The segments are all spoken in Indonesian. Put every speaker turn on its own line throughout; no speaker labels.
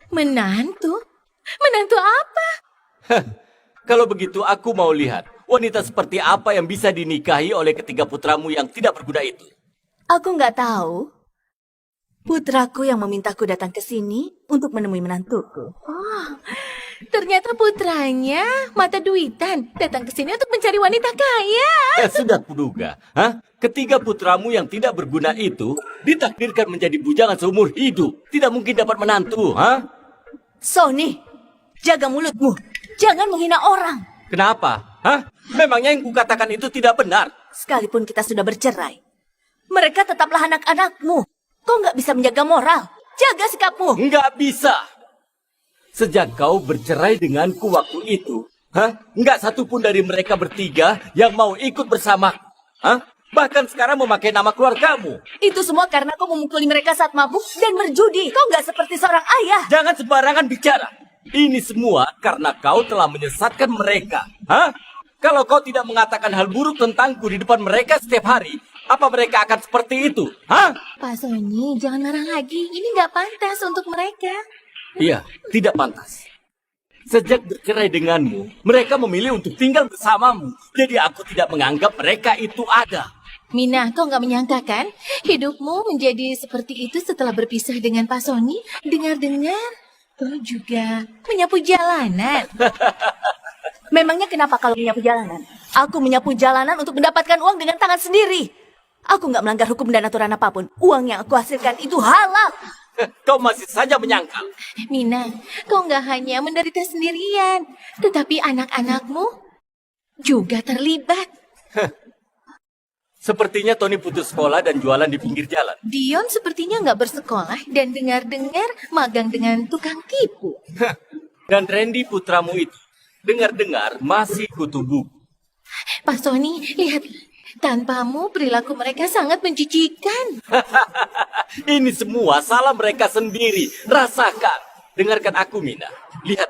Menantu? Menantu apa?
Kalau begitu aku mau lihat wanita seperti apa yang bisa dinikahi oleh ketiga putramu yang tidak berguna itu.
Aku nggak tahu. Putraku yang memintaku datang ke sini untuk menemui menantuku.
Ternyata putranya, mata duitan, datang ke sini untuk mencari wanita kaya.
Sudah kuduga. Ketiga putramu yang tidak berguna itu ditakdirkan menjadi bujangan seumur hidup. Tidak mungkin dapat menantu.
Sony, jaga mulutmu. Jangan menghina orang.
Kenapa? Memangnya yang kukatakan itu tidak benar?
Sekalipun kita sudah bercerai, mereka tetaplah anak-anakmu. Kau nggak bisa menjaga moral. Jaga sikapmu.
Nggak bisa. Sejak kau bercerai denganku waktu itu, nggak satupun dari mereka bertiga yang mau ikut bersama. Bahkan sekarang memakai nama keluargamu.
Itu semua karena kau memukuli mereka saat mabuk dan berjudi. Kau nggak seperti seorang ayah.
Jangan sembarangan bicara. Ini semua karena kau telah menyesatkan mereka. Kalau kau tidak mengatakan hal buruk tentangku di depan mereka setiap hari, apa mereka akan seperti itu?
Pak Sony, jangan marah lagi. Ini nggak pantas untuk mereka.
Iya, tidak pantas. Sejak bercerai denganmu, mereka memilih untuk tinggal bersamamu. Jadi aku tidak menganggap mereka itu ada.
Mina, kau nggak menyangka kan? Hidupmu menjadi seperti itu setelah berpisah dengan Pak Sony. Dengar-dengar, kau juga menyapu jalanan.
Memangnya kenapa kalau menyapu jalanan? Aku menyapu jalanan untuk mendapatkan uang dengan tangan sendiri. Aku nggak melanggar hukum dan aturan apapun. Uang yang aku hasilkan itu halal.
Kau masih saja menyangkal.
Mina, kau nggak hanya menderita sendirian, tetapi anak-anakmu juga terlibat.
Sepertinya Tony putus sekolah dan jualan di pinggir jalan.
Dion sepertinya nggak bersekolah dan dengar-dengar magang dengan tukang tipu.
Dan Randy putramu itu, dengar-dengar masih kutu buku.
Pak Sony, lihat. Tanpamu, perilaku mereka sangat menjijikan.
Ini semua salah mereka sendiri. Rasakan. Dengarkan aku, Mina. Lihat,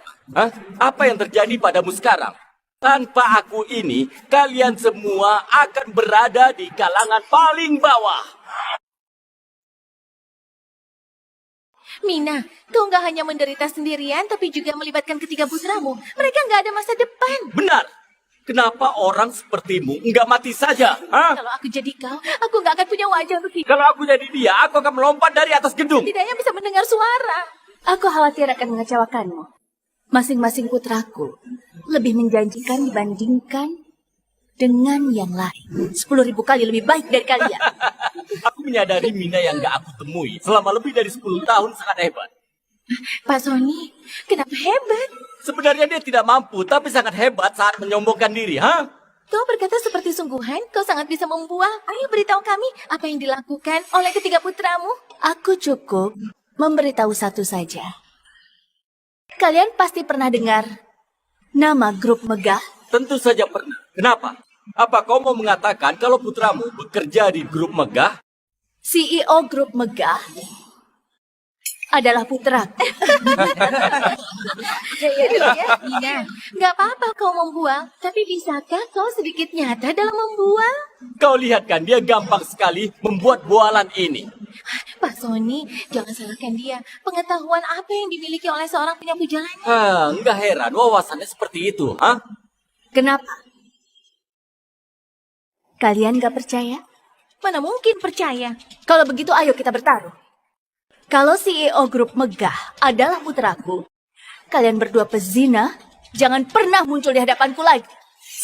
apa yang terjadi padamu sekarang. Tanpa aku ini, kalian semua akan berada di kalangan paling bawah.
Mina, kau nggak hanya menderita sendirian, tapi juga melibatkan ketiga putramu. Mereka nggak ada masa depan.
Benar. Kenapa orang sepertimu nggak mati saja?
Kalau aku jadi kau, aku nggak akan punya wajah untuk hidup.
Kalau aku jadi dia, aku akan melompat dari atas gedung.
Tidaknya bisa mendengar suara.
Aku khawatir akan mengecewakanmu. Masing-masing putraku lebih menjanjikan dibandingkan dengan yang lain. 10.000 kali lebih baik dari kalian.
Aku menyadari Mina yang nggak aku temui selama lebih dari 10 tahun sangat hebat.
Pak Sony, kenapa hebat?
Sebenarnya dia tidak mampu, tapi sangat hebat saat menyombongkan diri,
Kau berkata seperti sungguhan, kau sangat bisa membual. Ayo beritahu kami apa yang dilakukan oleh ketiga putramu.
Aku cukup memberitahu satu saja. Kalian pasti pernah dengar nama grup megah?
Tentu saja pernah. Kenapa? Apa kau mau mengatakan kalau putramu bekerja di grup megah?
CEO grup megah adalah putraku.
Nina, nggak apa-apa kau membual, tapi bisakah kau sedikit nyata dalam membual?
Kau lihat kan, dia gampang sekali membuat bualan ini.
Pak Sony, jangan salahkan dia. Pengetahuan apa yang dimiliki oleh seorang penyapu jalanan?
Enggak heran wawasannya seperti itu,
Kenapa? Kalian gak percaya?
Mana mungkin percaya?
Kalau begitu ayo kita bertaruh. Kalau CEO grup megah adalah putraku, kalian berdua pezina, jangan pernah muncul di hadapanku lagi.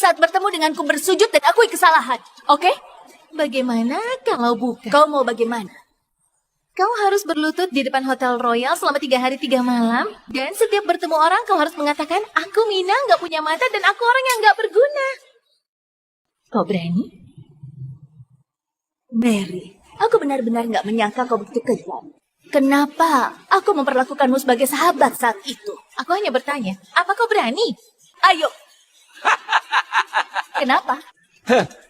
Saat bertemu denganku bersujud dan akui kesalahan, oke?
Bagaimana kalau bukan?
Kau mau bagaimana?
Kau harus berlutut di depan Hotel Royal selama 3 hari 3 malam. Dan setiap bertemu orang kau harus mengatakan, aku Mina nggak punya mata dan aku orang yang nggak berguna. Kau berani?
Mary, aku benar-benar nggak menyangka kau begitu kejam. Kenapa aku memperlakukanmu sebagai sahabat saat itu?
Aku hanya bertanya, apa kau berani?
Ayo. Kenapa?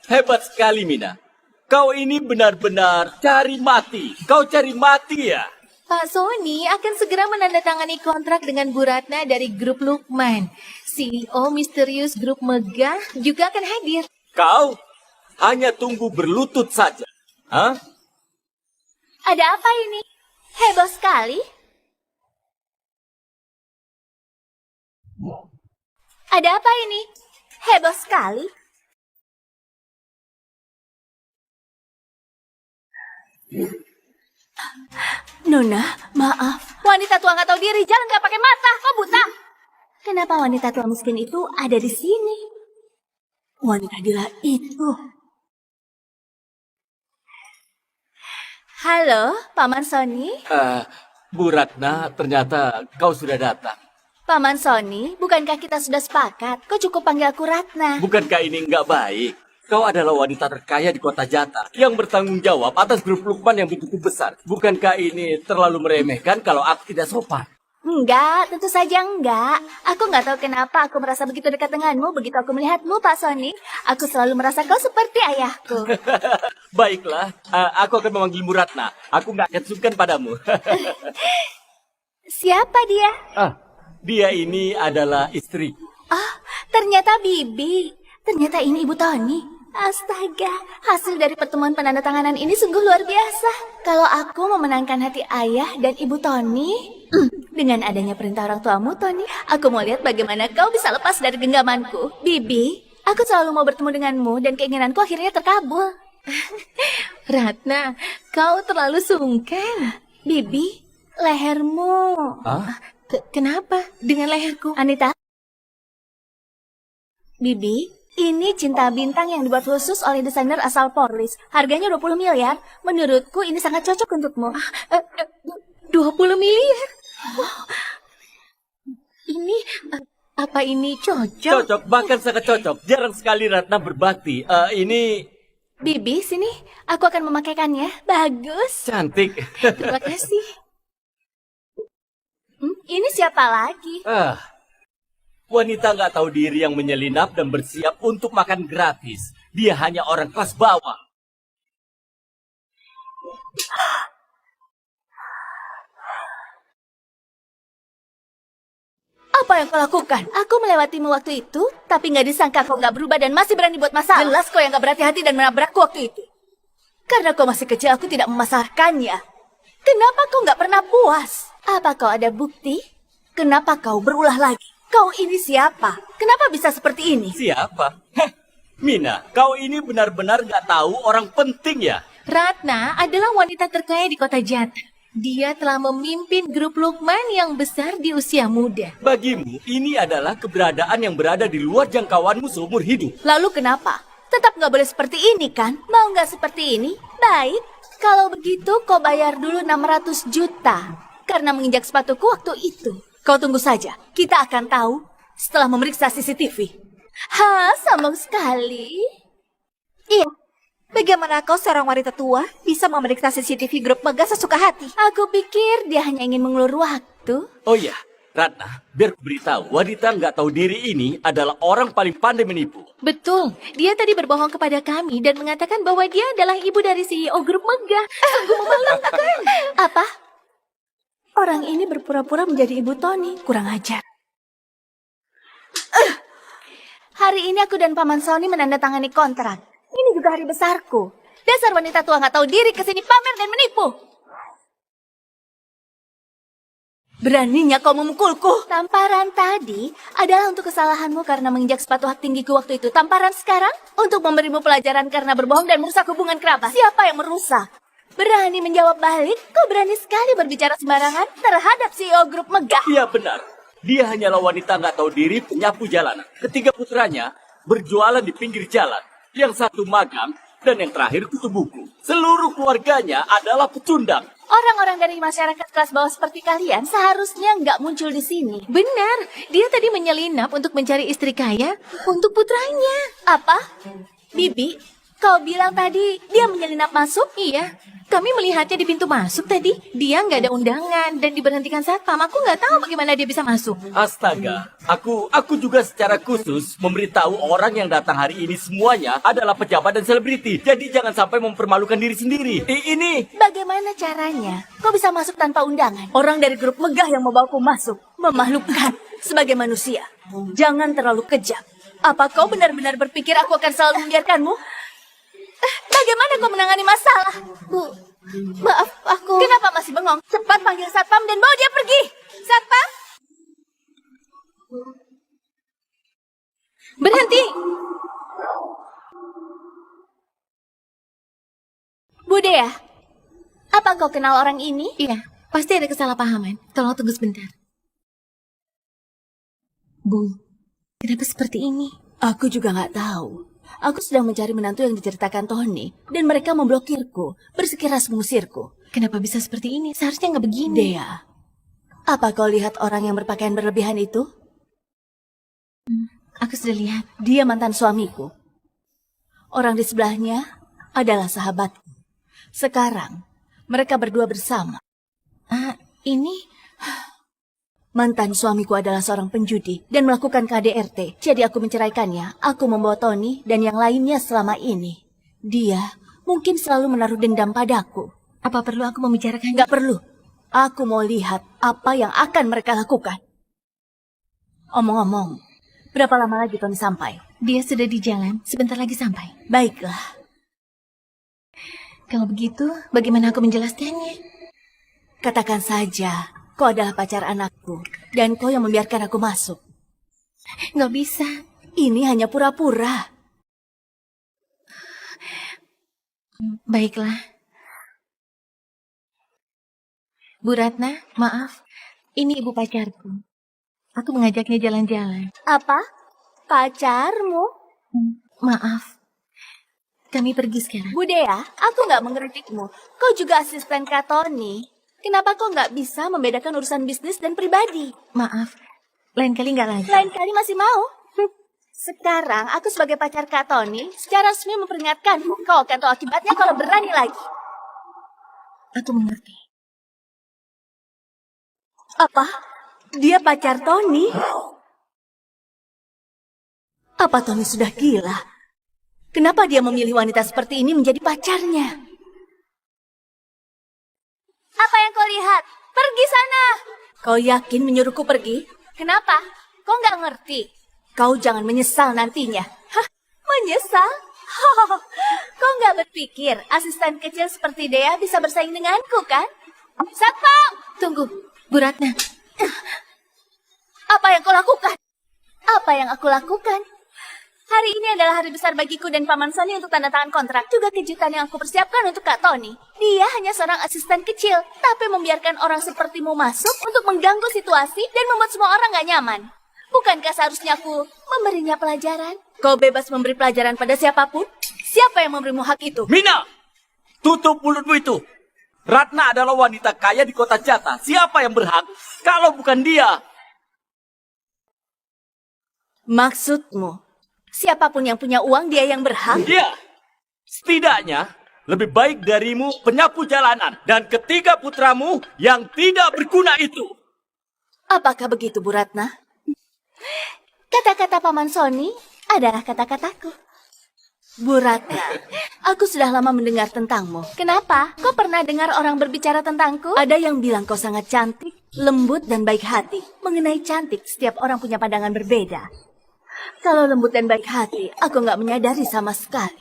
Hebat sekali, Mina. Kau ini benar-benar cari mati. Kau cari mati ya?
Pak Sony akan segera menandatangani kontrak dengan Bu Ratna dari grup Lukman. CEO misterius grup megah juga akan hadir.
Kau hanya tunggu berlutut saja.
Ada apa ini? Heboh sekali. Ada apa ini? Heboh sekali. Nona, maaf. Wanita tua nggak tahu diri, jalan nggak pakai mata. Kau buta. Kenapa wanita tua miskin itu ada di sini? Wanita gila itu. Halo, Paman Sony.
Bu Ratna, ternyata kau sudah datang.
Paman Sony, bukankah kita sudah sepakat? Kau cukup panggil aku Ratna.
Bukankah ini nggak baik? Kau adalah wanita terkaya di kota Jata yang bertanggung jawab atas grup Lukman yang begitu besar. Bukankah ini terlalu meremehkan kalau aku tidak sopan?
Enggak, tentu saja enggak. Aku nggak tahu kenapa aku merasa begitu dekat denganmu. Begitu aku melihatmu, Pak Sony, aku selalu merasa kau seperti ayahku.
Baiklah, aku akan memanggilmu Ratna. Aku nggak akan sungkan padamu.
Siapa dia?
Dia ini adalah istriku.
Oh, ternyata Bibi. Ternyata ini Ibu Tony. Astaga, hasil dari pertemuan penandatanganan ini sungguh luar biasa. Kalau aku memenangkan hati ayah dan Ibu Tony, dengan adanya perintah orang tuamu, Tony, aku mau lihat bagaimana kau bisa lepas dari genggamanku. Bibi, aku selalu mau bertemu denganmu dan keinginanku akhirnya terkabul.
Ratna, kau terlalu sungkan.
Bibi, lehermu.
Kenapa dengan leherku?
Anita? Bibi, ini cinta bintang yang dibuat khusus oleh desainer asal Porlis. Harganya 20 miliar. Menurutku ini sangat cocok untukmu.
20 miliar? Ini, apa ini cocok?
Cocok, bahkan sangat cocok. Jarang sekali Ratna berbakti. Ini
Bibi, sini. Aku akan memakaikannya. Bagus.
cantik.
Terima kasih.
Ini siapa lagi?
Wanita nggak tahu diri yang menyelinap dan bersiap untuk makan gratis. Dia hanya orang kelas bawah.
Apa yang kau lakukan? Aku melewatimu waktu itu, tapi nggak disangka kau nggak berubah dan masih berani buat masalah. Jelas kau yang nggak berhati-hati dan menabrakku waktu itu. Karena kau masih kecil, aku tidak memasarkannya. Kenapa kau nggak pernah puas? Apa kau ada bukti? Kenapa kau berulah lagi? Kau ini siapa? Kenapa bisa seperti ini?
Siapa? Mina, kau ini benar-benar nggak tahu orang penting ya?
Ratna adalah wanita terkaya di kota Jata. Dia telah memimpin grup Lukman yang besar di usia muda.
Bagimu, ini adalah keberadaan yang berada di luar jangkauanmu seumur hidup.
Lalu kenapa? Tetap nggak boleh seperti ini kan? Mau nggak seperti ini? Baik, kalau begitu kau bayar dulu 600 juta. Karena menginjak sepatuku waktu itu. Kau tunggu saja, kita akan tahu setelah memeriksa CCTV. Sombong sekali. Iya, bagaimana kau seorang wanita tua bisa memeriksa CCTV grup megah sesuka hati? Aku pikir dia hanya ingin mengulur waktu.
Oh iya, Ratna, biar ku beritahu, wanita nggak tahu diri ini adalah orang paling pandai menipu.
Betul, dia tadi berbohong kepada kami dan mengatakan bahwa dia adalah ibu dari CEO grup megah. Sungguh memalukan.
Apa? Orang ini berpura-pura menjadi Ibu Tony. Kurang ajar. Hari ini aku dan Paman Sony menandatangani kontrak. Ini juga hari besarku. Dasar wanita tua nggak tahu diri kesini pamer dan menipu. Beraninya kau memukulku. Tamparan tadi adalah untuk kesalahanmu karena menginjak sepatu hak tinggiku waktu itu. Tamparan sekarang untuk memberimu pelajaran karena berbohong dan merusak hubungan kerabat. Siapa yang merusak? Berani menjawab balik? Kau berani sekali berbicara sembarangan terhadap CEO grup megah.
Iya benar, dia hanyalah wanita nggak tahu diri penyapu jalanan. Ketiga putranya berjualan di pinggir jalan. Yang satu magang dan yang terakhir kutu buku. Seluruh keluarganya adalah pecundang.
Orang-orang dari masyarakat kelas bawah seperti kalian seharusnya nggak muncul di sini.
Benar, dia tadi menyelinap untuk mencari istri kaya untuk putranya.
Apa? Bibi, kau bilang tadi dia menyelinap masuk?
Iya, kami melihatnya di pintu masuk tadi. Dia nggak ada undangan dan diberhentikan satpam. Aku nggak tahu bagaimana dia bisa masuk.
Astaga, aku juga secara khusus memberitahu orang yang datang hari ini semuanya adalah pejabat dan selebriti. Jadi jangan sampai mempermalukan diri sendiri. Ini
Bagaimana caranya? Kau bisa masuk tanpa undangan? Orang dari grup megah yang membawaku masuk. Memalukan sebagai manusia. Jangan terlalu kejam. Apa kau benar-benar berpikir aku akan selalu membiarkanmu? Bagaimana kau menangani masalah?
Bu, maaf aku.
Kenapa masih bengong? Cepat panggil satpam dan bawa dia pergi. Satpam!
berhenti.
Budaya, apa kau kenal orang ini?
Iya, pasti ada kesalahpahaman. Tolong tunggu sebentar. Bu, kenapa seperti ini?
Aku juga nggak tahu. Aku sedang mencari menantu yang diceritakan Tony, dan mereka memblokirku, bersikeras mengusirku.
Kenapa bisa seperti ini? Seharusnya nggak begini.
Dea, apa kau lihat orang yang berpakaian berlebihan itu?
Aku sudah lihat.
Dia mantan suamiku. Orang di sebelahnya adalah sahabatku. Sekarang, mereka berdua bersama.
Ini
Mantan suamiku adalah seorang penjudi dan melakukan KDRT. Jadi aku menceraikannya. Aku membawa Tony dan yang lainnya selama ini. Dia mungkin selalu menaruh dendam padaku.
apa perlu aku membicarakannya?
Nggak perlu. Aku mau lihat apa yang akan mereka lakukan. Omong-omong, berapa lama lagi Tony sampai?
Dia sudah di jalan. Sebentar lagi sampai.
Baiklah.
Kalau begitu, bagaimana aku menjelaskannya?
Katakan saja, kau adalah pacar anakku, dan kau yang membiarkan aku masuk.
Nggak bisa.
Ini hanya pura-pura.
Baiklah. Bu Ratna, maaf. Ini ibu pacarku. Aku mengajaknya jalan-jalan.
Apa? Pacarmu?
Maaf. Kami pergi sekarang.
Budaya, aku nggak mengkritikmu. Kau juga asisten Kak Tony. Kenapa kau nggak bisa membedakan urusan bisnis dan pribadi?
Maaf. Lain kali nggak lagi.
Lain kali masih mau? Sekarang, aku sebagai pacar Kak Tony, secara resmi memperingatkanmu. Kau akan tahu akibatnya kalau berani lagi.
Aku mengerti.
Apa? Dia pacar Tony? Apa Tony sudah gila? Kenapa dia memilih wanita seperti ini menjadi pacarnya? Apa yang kau lihat? Pergi sana! Kau yakin menyuruhku pergi? Kenapa? Kau nggak ngerti. Kau jangan menyesal nantinya. Hah? Menyesal? Kau nggak berpikir asisten kecil seperti Dea bisa bersaing denganku, kan? Satpam!
Tunggu, Bu Ratna.
Apa yang kau lakukan? Apa yang aku lakukan? Hari ini adalah hari besar bagiku dan Paman Sony untuk tanda tangan kontrak. Juga kejutan yang aku persiapkan untuk Kak Tony. Dia hanya seorang asisten kecil, tapi membiarkan orang sepertimu masuk untuk mengganggu situasi dan membuat semua orang gak nyaman. Bukankah seharusnya aku memberinya pelajaran? Kau bebas memberi pelajaran pada siapapun? Siapa yang memberimu hak itu?
Mina! Tutup mulutmu itu! Ratna adalah wanita kaya di kota Jata. Siapa yang berhak kalau bukan dia?
Maksudmu, siapapun yang punya uang dia yang berhak?
Dia! Setidaknya lebih baik darimu penyapu jalanan dan ketiga putramu yang tidak berguna itu.
Apakah begitu, Bu Ratna? Kata-kata Paman Sony adalah kata-kataku. Bu Ratna, aku sudah lama mendengar tentangmu. Kenapa? Kau pernah dengar orang berbicara tentangku? Ada yang bilang kau sangat cantik, lembut, dan baik hati. Mengenai cantik, setiap orang punya pandangan berbeda. Kalau lembut dan baik hati, aku nggak menyadari sama sekali.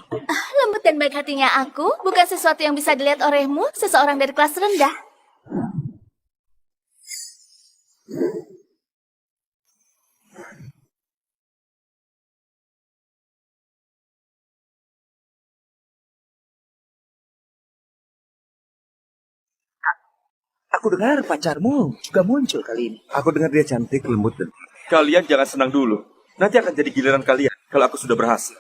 Lembut dan baik hatinya aku bukan sesuatu yang bisa dilihat olehmu, seseorang dari kelas rendah.
Aku dengar pacarmu juga muncul kali ini.
Aku dengar dia cantik, lembut, dan
Kalian jangan senang dulu. Nanti akan jadi giliran kalian kalau aku sudah berhasil.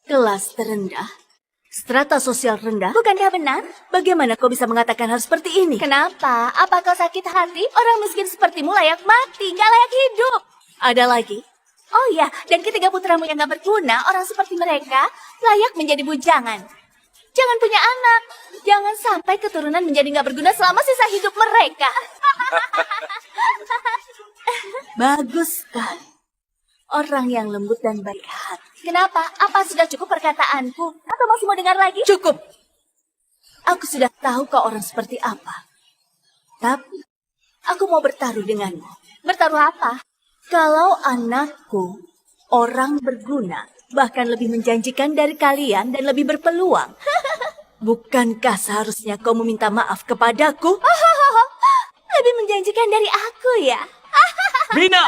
Kelas terendah, strata sosial rendah. Bukankah benar? Bagaimana kau bisa mengatakan hal seperti ini? Kenapa? Apa kau sakit hati? Orang miskin sepertimu layak mati, nggak layak hidup. Ada lagi? Oh ya, dan ketiga putramu yang gak berguna, orang seperti mereka layak menjadi bujangan. Jangan punya anak. Jangan sampai keturunan menjadi gak berguna selama sisa hidup mereka. Bagus sekali. Orang yang lembut dan baik hati. Kenapa? Apa sudah cukup perkataanku? Atau masih mau dengar lagi? Cukup. Aku sudah tahu kau orang seperti apa. Tapi, aku mau bertaruh denganmu. Bertaruh apa? Kalau anakku orang berguna, bahkan lebih menjanjikan dari kalian dan lebih berpeluang. Bukankah seharusnya kau meminta maaf kepadaku? Lebih menjanjikan dari aku ya.
Mina,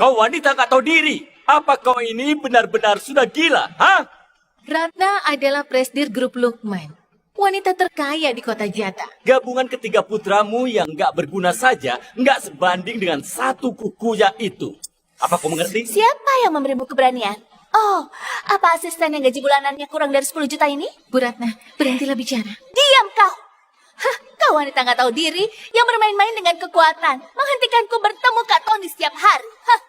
kau wanita gak tahu diri. Apa kau ini benar-benar sudah gila, ha?
Ratna adalah presidir grup Lukman. Wanita terkaya di kota Jata.
Gabungan ketiga putramu yang gak berguna saja gak sebanding dengan satu kukunya itu. Apa kau mengerti?
Siapa yang memberimu keberanian? Oh, apa asisten yang gaji bulanannya kurang dari 10 juta ini?
Bu Ratna, berhentilah bicara.
Diam kau! Hah, kau wanita nggak tahu diri yang bermain-main dengan kekuatan, menghentikanku bertemu Kak Tony setiap hari. Hah,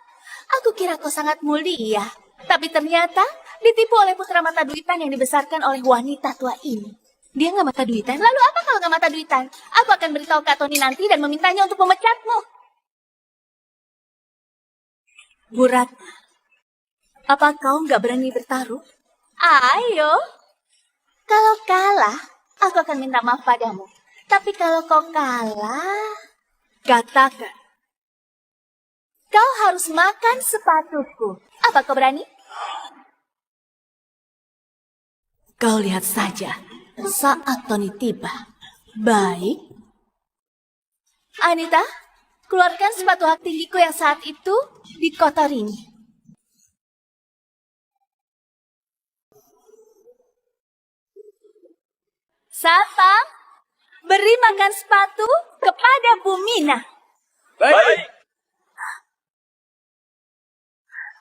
aku kira kau sangat mulia, tapi ternyata ditipu oleh putra mata duitan yang dibesarkan oleh wanita tua ini.
Dia nggak mata duitan?
Lalu apa kalau nggak mata duitan? Aku akan beritahu Kak Tony nanti dan memintanya untuk memecatmu. Bu Ratna, apa kau nggak berani bertaruh? Ayo. Kalau kalah, aku akan minta maaf padamu. Tapi kalau kau kalah, katakan. Kau harus makan sepatuku. Apa kau berani? Kau lihat saja saat Tony tiba. Baik. Anita, keluarkan sepatu hak tinggiku yang saat itu dikotor ini. Satpam, beri makan sepatu kepada Bu Mina.
Baik.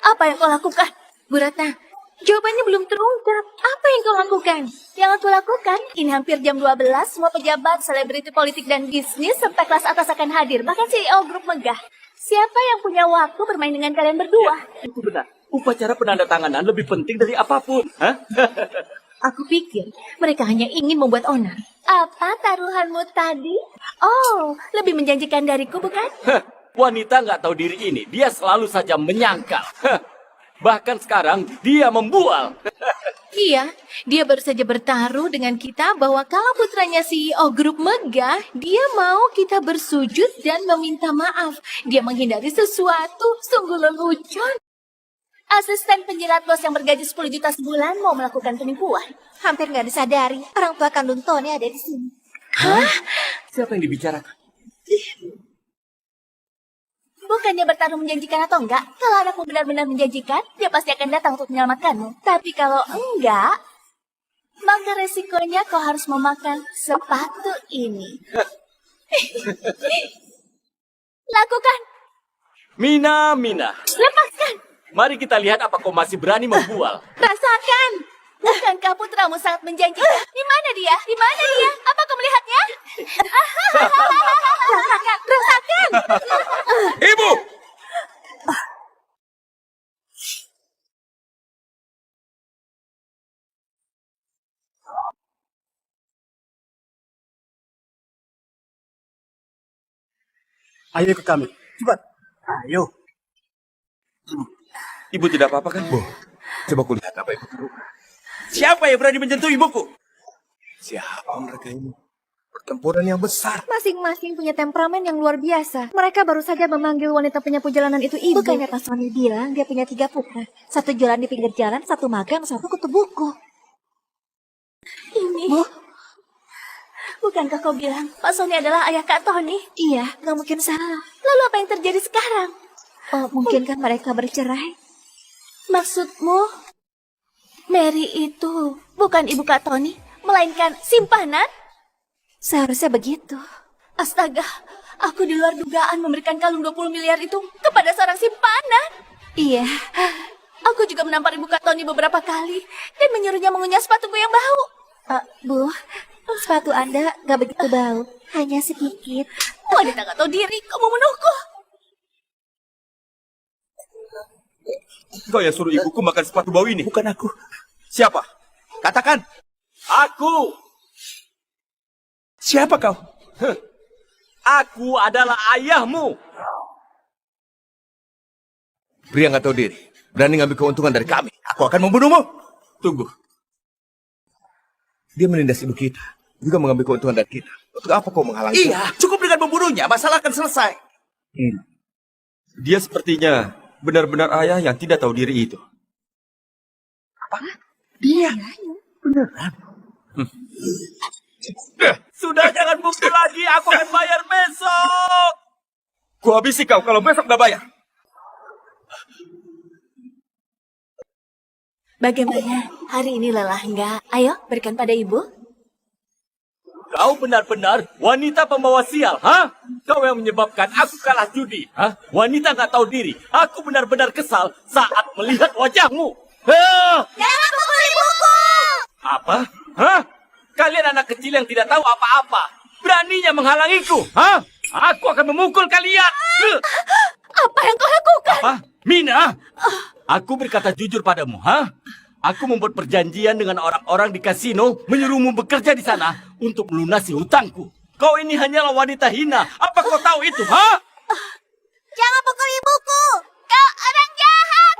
Apa yang kau lakukan?
Bu Ratna, jawabannya belum terungkap. Apa yang kau lakukan?
Yang aku lakukan, ini hampir jam 12, semua pejabat, selebriti politik dan bisnis, serta kelas atas akan hadir. Bahkan CEO grup megah. Siapa yang punya waktu bermain dengan kalian berdua?
Itu benar. Upacara penandatanganan lebih penting dari apapun. Hah?
Aku pikir mereka hanya ingin membuat onar.
Apa taruhanmu tadi? Oh, lebih menjanjikan dariku, bukan?
Hah, wanita nggak tahu diri ini, dia selalu saja menyangkal. Hah, bahkan sekarang dia membual.
Iya, dia baru saja bertaruh dengan kita bahwa kalau putranya CEO grup megah, dia mau kita bersujud dan meminta maaf. Dia menghindari sesuatu, sungguh lelucon.
Asisten penjilat bos yang bergaji 10 juta sebulan mau melakukan penipuan. Hampir nggak disadari, orang tua kandung Tony ada di sini.
Hah?
Siapa yang dibicarakan?
Bukannya bertaruh menjanjikan atau enggak, kalau anakmu benar-benar menjanjikan, dia pasti akan datang untuk menyelamatkanmu. Tapi kalau enggak, maka resikonya kau harus memakan sepatu ini. Lakukan,
Mina.
lepaskan,
Mari kita lihat apa kau masih berani membual.
rasakan. Bukankah putramu sangat menjanjikan? Di mana dia? Di mana dia? Apa kau melihatnya? Rasakan.
Ibu!
Ayo ikut kami. Cepat. Ayo.
Ibu tidak apa-apa kan? Bu, coba kulihat apa ibu taruh. Siapa yang berani menyentuh ibuku?
Siapa mereka ini? Pertempuran yang besar.
Masing-masing punya temperamen yang luar biasa. Mereka baru saja memanggil wanita penyapu jalanan itu ibu. Bukannya Pak Sony bilang dia punya 3 putra. 1 jualan di pinggir jalan, 1 magang, 1 kutu buku.
Ini. Bukankah kau bilang Pak Sony adalah ayah Kak Tony?
Iya, nggak mungkin salah.
Lalu apa yang terjadi sekarang?
Oh, mungkinkah mereka bercerai?
Maksudmu, Mary itu bukan ibu Kak Tony, melainkan simpanan?
Seharusnya begitu.
Astaga, aku di luar dugaan memberikan kalung 20 miliar itu kepada seorang simpanan.
Iya,
Aku juga menampar ibu Kak Tony beberapa kali dan menyuruhnya mengunyah sepatuku yang bau.
Bu, sepatu Anda nggak begitu bau. Hanya sedikit.
Wanita gak tahu diri, kamu menuduhku.
Kau yang suruh ibuku makan sepatu bau ini.
Bukan aku.
Siapa? Katakan.
Aku.
Siapa kau?
Aku adalah ayahmu.
Pria nggak tahu diri. Berani ngambil keuntungan dari kami. Aku akan membunuhmu. Tunggu. Dia menindas ibu kita. Juga mengambil keuntungan dari kita. Untuk apa kau menghalangi?
Iya, cukup dengan membunuhnya, masalah akan selesai.
Dia sepertinya benar-benar ayah yang tidak tahu diri itu.
Dia.
Sudah, jangan pukul lagi. Aku akan bayar besok.
Ku habisi kau kalau besok nggak bayar.
Bagaimana? Hari ini lelah enggak? Ayo, berikan pada ibu.
Kau benar-benar wanita pembawa sial, ha? Kau yang menyebabkan aku kalah judi, ha? Wanita nggak tahu diri. Aku benar-benar kesal saat melihat wajahmu.
Jangan pukul ibuku!
Apa? Hah? Kalian anak kecil yang tidak tahu apa-apa. Beraninya menghalangiku, ha? Aku akan memukul kalian.
Apa yang kau lakukan?
Apa? Mina? Aku berkata jujur padamu, ha? Aku membuat perjanjian dengan orang-orang di kasino, menyuruhmu bekerja di sana untuk melunasi hutangku. Kau ini hanyalah wanita hina. Apa kau tahu itu, ha?
Jangan pukul ibuku! Kau orang jahat!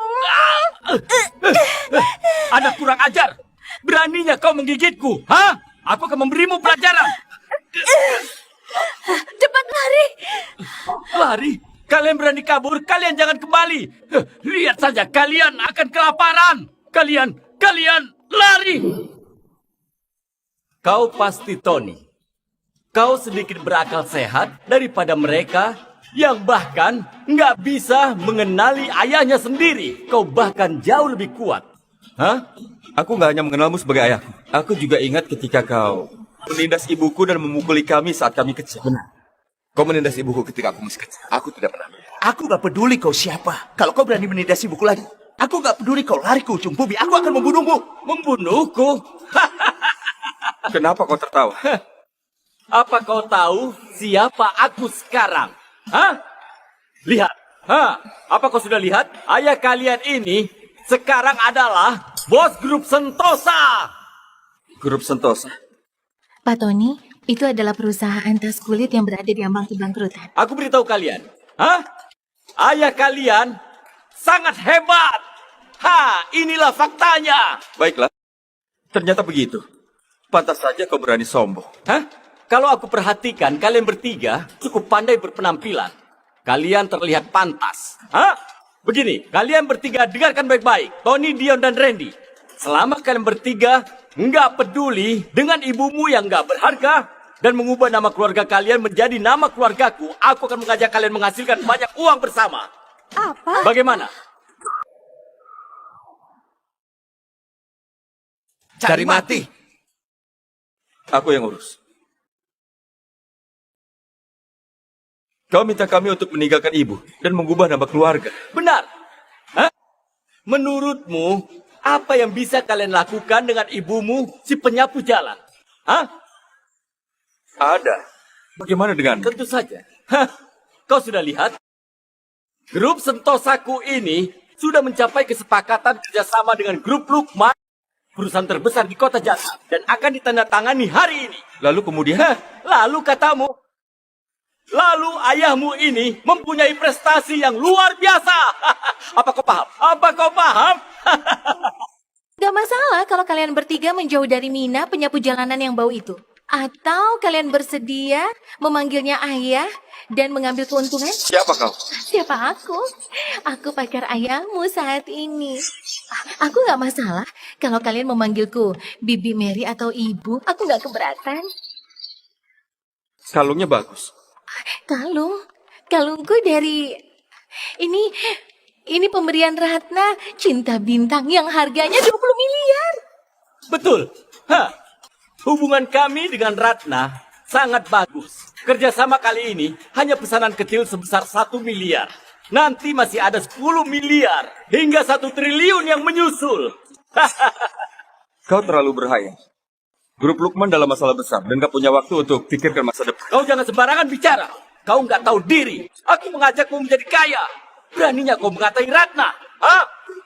Anak kurang ajar. Beraninya kau menggigitku, ha? Aku akan memberimu pelajaran.
Cepat lari!
Lari? Kalian berani kabur, kalian jangan kembali. Lihat saja, kalian akan kelaparan. Kalian lari. Kau pasti Tony. Kau sedikit berakal sehat daripada mereka yang bahkan nggak bisa mengenali ayahnya sendiri. Kau bahkan jauh lebih kuat. Hah?
Aku nggak hanya mengenalmu sebagai ayahku. Aku juga ingat ketika kau menindas ibuku dan memukuli kami saat kami kecil.
Benar. Kau menindas ibuku ketika aku masih kecil. Aku tidak pernah.
Aku gak peduli kau siapa. Kalau kau berani menindas ibuku lagi, aku gak peduli kau lari ke ujung bumi. Aku akan membunuhmu.
Membunuhku?
Kenapa kau tertawa?
Apa kau tahu siapa aku sekarang? Hah? Lihat. Hah? Apa kau sudah lihat? Ayah kalian ini sekarang adalah bos grup Sentosa.
Grup Sentosa.
Pak Tony, itu adalah perusahaan tas kulit yang berada di ambang kebangkrutan.
Aku beritahu kalian. Hah? Ayah kalian sangat hebat. Ha, inilah faktanya.
Baiklah. Ternyata begitu. Pantas saja kau berani sombong.
Hah? Kalau aku perhatikan, kalian bertiga cukup pandai berpenampilan. Kalian terlihat pantas. Hah? Begini, kalian bertiga dengarkan baik-baik. Tony, Dion, dan Randy. Selama kalian bertiga nggak peduli dengan ibumu yang nggak berharga dan mengubah nama keluarga kalian menjadi nama keluargaku, aku akan mengajak kalian menghasilkan banyak uang bersama.
Apa?
Bagaimana?
Cari mati.
Aku yang urus. Kau minta kami untuk meninggalkan ibu dan mengubah nama keluarga.
Benar. Hah? Menurutmu, apa yang bisa kalian lakukan dengan ibumu si penyapu jalan? Hah?
Ada. Bagaimana dengan?
Tentu saja. Hah? Kau sudah lihat? Grup Sentosaku ini sudah mencapai kesepakatan kerjasama dengan grup Lukman, perusahaan terbesar di kota Jakarta, dan akan ditandatangani hari ini.
Lalu kemudian?
Hah? Lalu katamu, lalu ayahmu ini mempunyai prestasi yang luar biasa. Apa kau paham? Apa kau paham?
Gak masalah kalau kalian bertiga menjauh dari Mina, penyapu jalanan yang bau itu. Atau kalian bersedia memanggilnya ayah dan mengambil keuntungan?
Siapa kau?
Siapa aku? Aku pacar ayahmu saat ini. Aku gak masalah kalau kalian memanggilku Bibi Mary atau Ibu. Aku gak keberatan.
Kalungnya bagus.
Kalungku dari... Ini pemberian Ratna, cinta bintang yang harganya 20 miliar.
Betul. Hah. Hubungan kami dengan Ratna sangat bagus. Kerjasama kali ini hanya pesanan kecil sebesar 1 miliar. Nanti masih ada 10 miliar hingga 1 triliun yang menyusul.
Kau terlalu berhayal. Grup Lukman dalam masalah besar dan gak punya waktu untuk pikirkan masa depan.
Kau jangan sembarangan bicara. Kau nggak tahu diri. Aku mengajakmu menjadi kaya. Beraninya kau mengatai Ratna. Hah?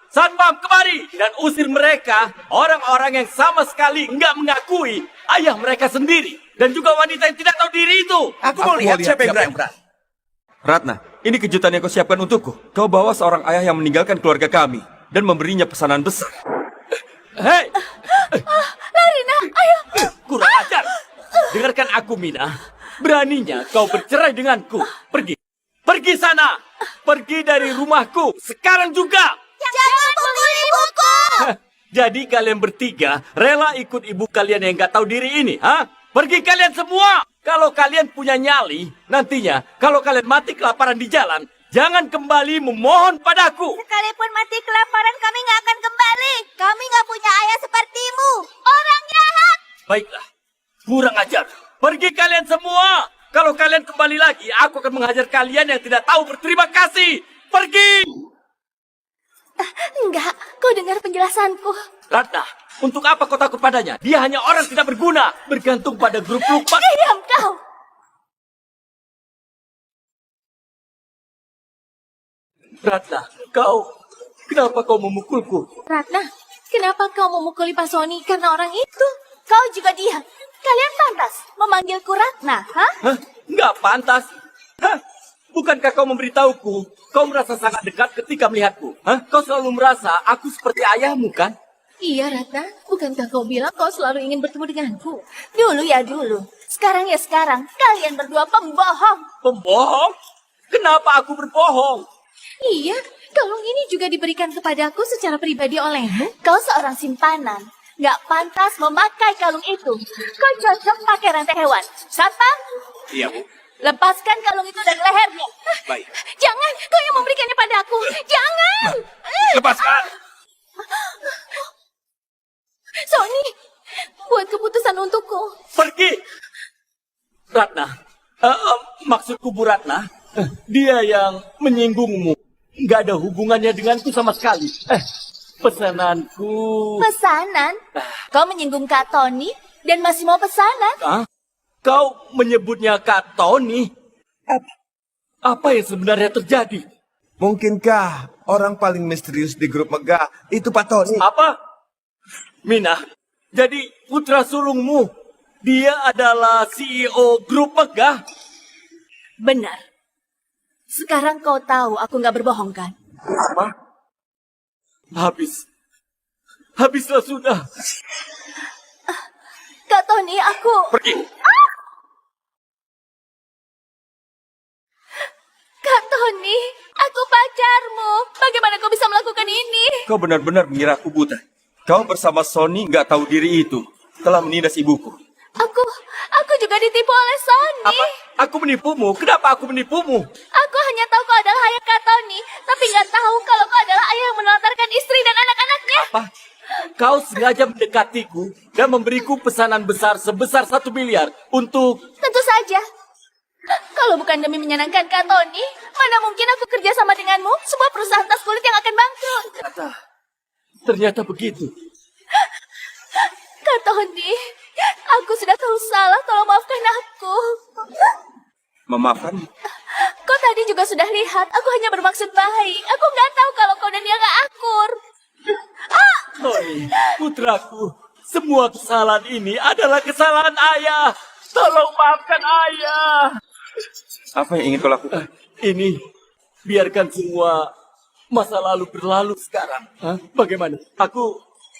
Satpam kemari dan usir mereka, orang-orang yang sama sekali nggak mengakui ayah mereka sendiri. Dan juga wanita yang tidak tahu diri itu.
Aku mau lihat siapa yang berani.
Ratna, ini kejutan yang kau siapkan untukku. Kau bawa seorang ayah yang meninggalkan keluarga kami dan memberinya pesanan besar.
Hei!
Larina, ayo!
Kurang ajar. Dengarkan aku, Mina. Beraninya kau bercerai denganku. Pergi. Pergi sana. Pergi dari rumahku. Sekarang juga.
Jangan pukul ibuku!
Jadi kalian bertiga rela ikut ibu kalian yang nggak tahu diri ini, ha? Pergi kalian semua! Kalau kalian punya nyali, nantinya kalau kalian mati kelaparan di jalan, jangan kembali memohon padaku.
Sekalipun mati kelaparan, kami nggak akan kembali. Kami nggak punya ayah sepertimu. Orang jahat.
Baiklah, kurang ajar. Pergi kalian semua! Kalau kalian kembali lagi, aku akan menghajar kalian yang tidak tahu berterima kasih. Pergi!
Enggak, kau dengar penjelasanku.
Ratna, untuk apa kau takut padanya? Dia hanya orang tidak berguna, bergantung pada grup lupa.
Diam kau!
Ratna, kenapa kau memukulku?
Ratna, kenapa kau memukuli Pak Sony karena orang itu?
Kau juga diam. Kalian pantas memanggilku Ratna, hah?
Hah? Nggak pantas. Hah? Bukankah kau memberitahuku? Kau merasa sangat dekat ketika melihatku. Hah? Kau selalu merasa aku seperti ayahmu, kan?
Iya, Ratna. Bukankah kau bilang kau selalu ingin bertemu denganku?
Dulu ya dulu. Sekarang ya sekarang. Kalian berdua pembohong.
Pembohong? Kenapa aku berbohong?
Iya, kalung ini juga diberikan kepadaku secara pribadi olehmu.
Kau seorang simpanan. Nggak pantas memakai kalung itu. Kau cocok pakai rantai hewan. Satpam,
Iya, Bu.
lepaskan kalung itu dari lehernya.
Baik.
Jangan, kau yang memberikannya padaku. Jangan.
Lepaskan!
Sony, buat keputusan untukku.
Pergi! Ratna, maksudku Bu Ratna, dia yang menyinggungmu. Nggak ada hubungannya denganku sama sekali. Pesananku...
Pesanan? Kau menyinggung Kak Tony dan masih mau pesanan?
Hah? Kau menyebutnya Kak Tony? Apa yang sebenarnya terjadi?
Mungkinkah orang paling misterius di grup Megah itu Pak Tony?
Apa? Mina, jadi putra sulungmu, dia adalah CEO grup Megah?
Benar. Sekarang kau tahu aku nggak berbohong kan?
Apa? Habislah sudah.
Kak Tony, aku...
Pergi.
Kak Tony, aku pacarmu. Bagaimana kau bisa melakukan ini?
Kau benar-benar mengira aku buta. Kau bersama Sony nggak tahu diri itu. Telah menindas ibuku.
Aku juga ditipu oleh Sony.
Apa? Aku menipumu? Kenapa aku menipumu?
Aku hanya tahu kau adalah ayah Kak Tony, tapi nggak tahu kalau kau adalah ayah yang menelantarkan istri dan anak-anaknya.
Apa? Kau sengaja mendekatiku dan memberiku pesanan besar sebesar 1 miliar untuk...
Tentu saja. Kalau bukan demi menyenangkan Kak Tony, mana mungkin aku kerja sama denganmu, sebuah perusahaan tas kulit yang akan bangkrut.
Ternyata begitu.
Kak Tony, aku sudah tahu salah, tolong maafkan aku.
Memaafkan?
Kau tadi juga sudah lihat, aku hanya bermaksud baik. Aku nggak tahu kalau kau dan dia nggak akur.
Tony, putraku, semua kesalahan ini adalah kesalahan ayah. Tolong maafkan ayah.
Apa yang ingin kau lakukan?
Ini, biarkan semua masa lalu berlalu sekarang. Hah? Bagaimana?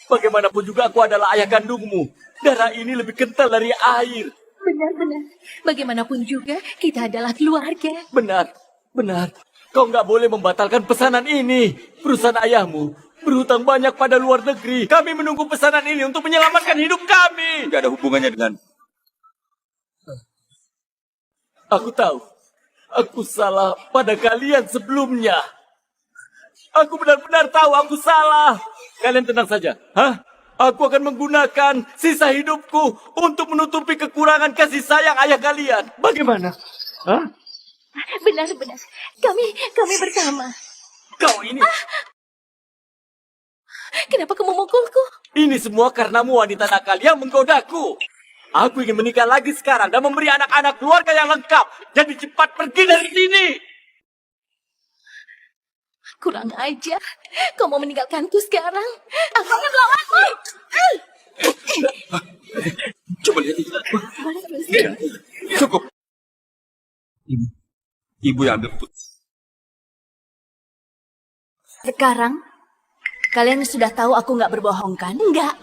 Bagaimanapun juga aku adalah ayah kandungmu. Darah ini lebih kental dari air.
Benar-benar. Bagaimanapun juga, kita adalah keluarga.
Benar. Kau nggak boleh membatalkan pesanan ini. Perusahaan ayahmu berhutang banyak pada luar negeri. Kami menunggu pesanan ini untuk menyelamatkan hidup kami.
Tidak ada hubungannya dengan...
Aku tahu. Aku salah pada kalian sebelumnya. Aku benar-benar tahu aku salah. Kalian tenang saja. Hah? Aku akan menggunakan sisa hidupku untuk menutupi kekurangan kasih sayang ayah kalian. Bagaimana? Hah?
Benar-benar. Kami bersama.
Kau ini...
Kenapa kamu memukulku?
Ini semua karenamu wanita nakal yang menggodaku. Aku ingin menikah lagi sekarang dan memberi anak-anak keluarga yang lengkap. Jadi cepat pergi dari sini.
Kurang ajar. Kau mau meninggalkanku sekarang? Aku akan melawanmu.
Coba lihat itu.
Cukup. Ibu yang ambil keputusan.
Sekarang, kalian sudah tahu aku nggak berbohong kan? Enggak.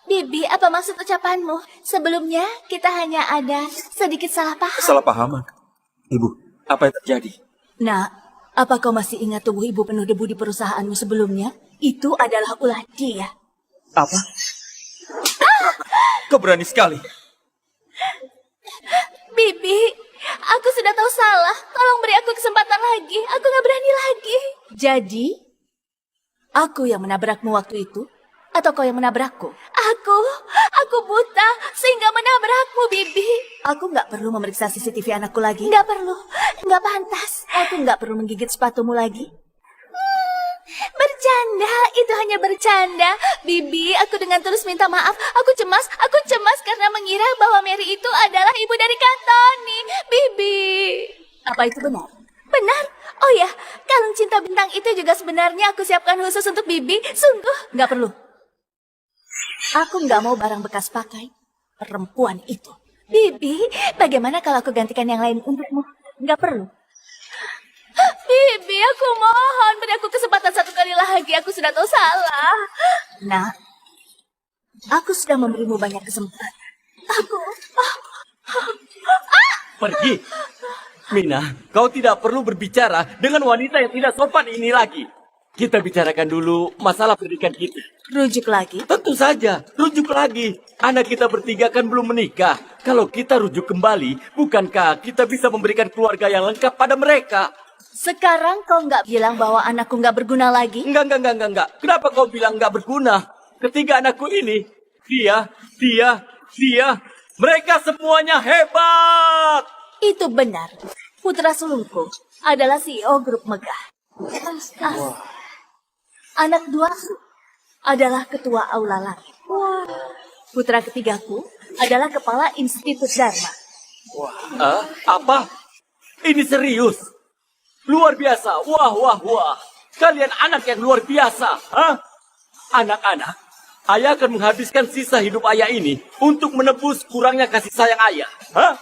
Bibi, apa maksud ucapanmu? Sebelumnya, kita hanya ada sedikit salah paham.
Kesalahpahaman. Ibu, apa yang terjadi?
Nah, Apa kau masih ingat tubuh ibu penuh debu di perusahaanmu sebelumnya? Itu adalah ulah dia.
Apa?
Kau berani sekali.
Bibi, aku sudah tahu salah. Tolong beri aku kesempatan lagi. Aku gak berani lagi. Jadi, aku yang menabrakmu waktu itu? Atau kau yang menabrakku? Aku buta sehingga menabrakmu, Bibi. Aku nggak perlu memeriksa CCTV anakku lagi. Nggak perlu, nggak pantas. Aku nggak perlu menggigit sepatumu lagi. Bercanda, itu hanya bercanda. Bibi, aku dengan tulus minta maaf. Aku cemas karena mengira bahwa Mary itu adalah ibu dari Kak Tony. Bibi. Apa itu benar? Benar. Oh ya, kalung cinta bintang itu juga sebenarnya aku siapkan khusus untuk Bibi. Sungguh, nggak perlu. Aku nggak mau barang bekas pakai perempuan itu. Bibi, bagaimana kalau aku gantikan yang lain untukmu? Nggak perlu. Bibi, aku mohon beri aku kesempatan satu kali lagi. Aku sudah tahu salah. Nah, aku sudah memberimu banyak kesempatan.
Pergi. Mina, kau tidak perlu berbicara dengan wanita yang tidak sopan ini lagi. Kita bicarakan dulu masalah pernikahan kita.
Rujuk lagi?
Tentu saja, rujuk lagi. Anak kita bertiga kan belum menikah. Kalau kita rujuk kembali, bukankah kita bisa memberikan keluarga yang lengkap pada mereka?
Sekarang kau nggak bilang bahwa anakku nggak berguna lagi?
Enggak. Kenapa kau bilang nggak berguna? Ketiga anakku ini, dia, mereka semuanya hebat.
Itu benar. Putra sulungku adalah CEO grup megah. Anak duaku adalah ketua aula langit. Putra ketigaku adalah kepala Institut Dharma.
Apa? Ini serius? Luar biasa. Wah. Kalian anak yang luar biasa. Hah? Anak-anak, ayah akan menghabiskan sisa hidup ayah ini untuk menebus kurangnya kasih sayang ayah. Hah?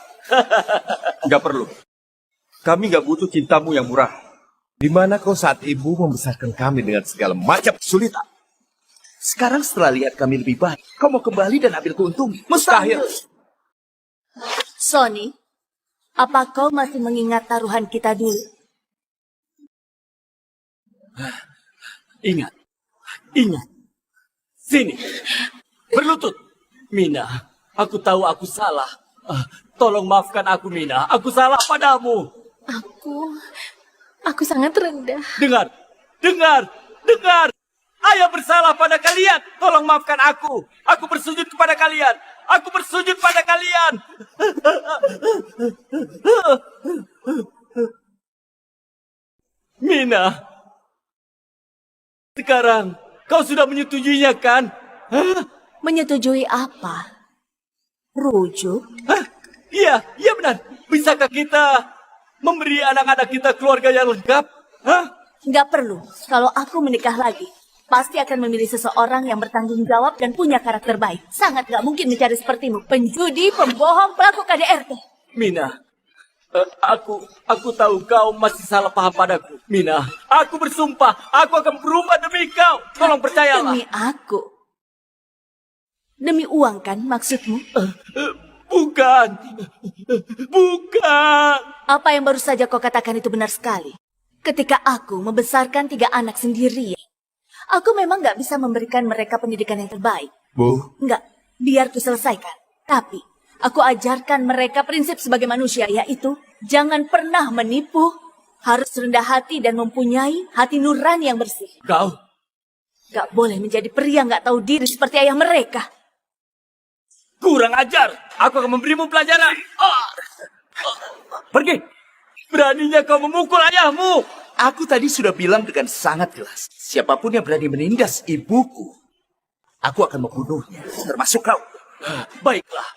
Nggak perlu. Kami nggak butuh cintamu yang murah.
Di mana kau saat ibu membesarkan kami dengan segala macam kesulitan?
Sekarang setelah lihat kami lebih baik, kau mau kembali dan ambil keuntungan? Mustahil.
Sony, apa kau masih mengingat taruhan kita dulu?
Ingat. Sini. Berlutut. Mina, aku tahu aku salah. Tolong maafkan aku, Mina. Aku salah padamu.
Aku sangat rendah.
Dengar. Ayah bersalah pada kalian. Tolong maafkan aku. Aku bersujud kepada kalian. Mina. Sekarang kau sudah menyetujuinya kan?
Menyetujui apa? Rujuk?
Iya benar. Bisakah kita memberi anak-anak kita keluarga yang lengkap?
Nggak perlu. Kalau aku menikah lagi, pasti akan memilih seseorang yang bertanggung jawab dan punya karakter baik. Sangat nggak mungkin mencari sepertimu. Penjudi, pembohong, pelaku KDRT.
Mina, aku tahu kau masih salah paham padaku. Mina, aku bersumpah, aku akan berubah demi kau. Tolong percayalah.
Demi aku. Demi uang kan maksudmu?
Bukan.
Apa yang baru saja kau katakan itu benar sekali. Ketika aku membesarkan 3 anak sendirian, aku memang nggak bisa memberikan mereka pendidikan yang terbaik.
Bu,
Nggak, biar ku selesaikan. Tapi, aku ajarkan mereka prinsip sebagai manusia, yaitu jangan pernah menipu, harus rendah hati dan mempunyai hati nurani yang bersih.
Kau?
Nggak boleh menjadi pria nggak tahu diri seperti ayah mereka.
Kurang ajar. Aku akan memberimu pelajaran. Pergi. Beraninya kau memukul ayahmu.
Aku tadi sudah bilang dengan sangat jelas. Siapapun yang berani menindas ibuku, aku akan membunuhnya. Termasuk kau.
Baiklah.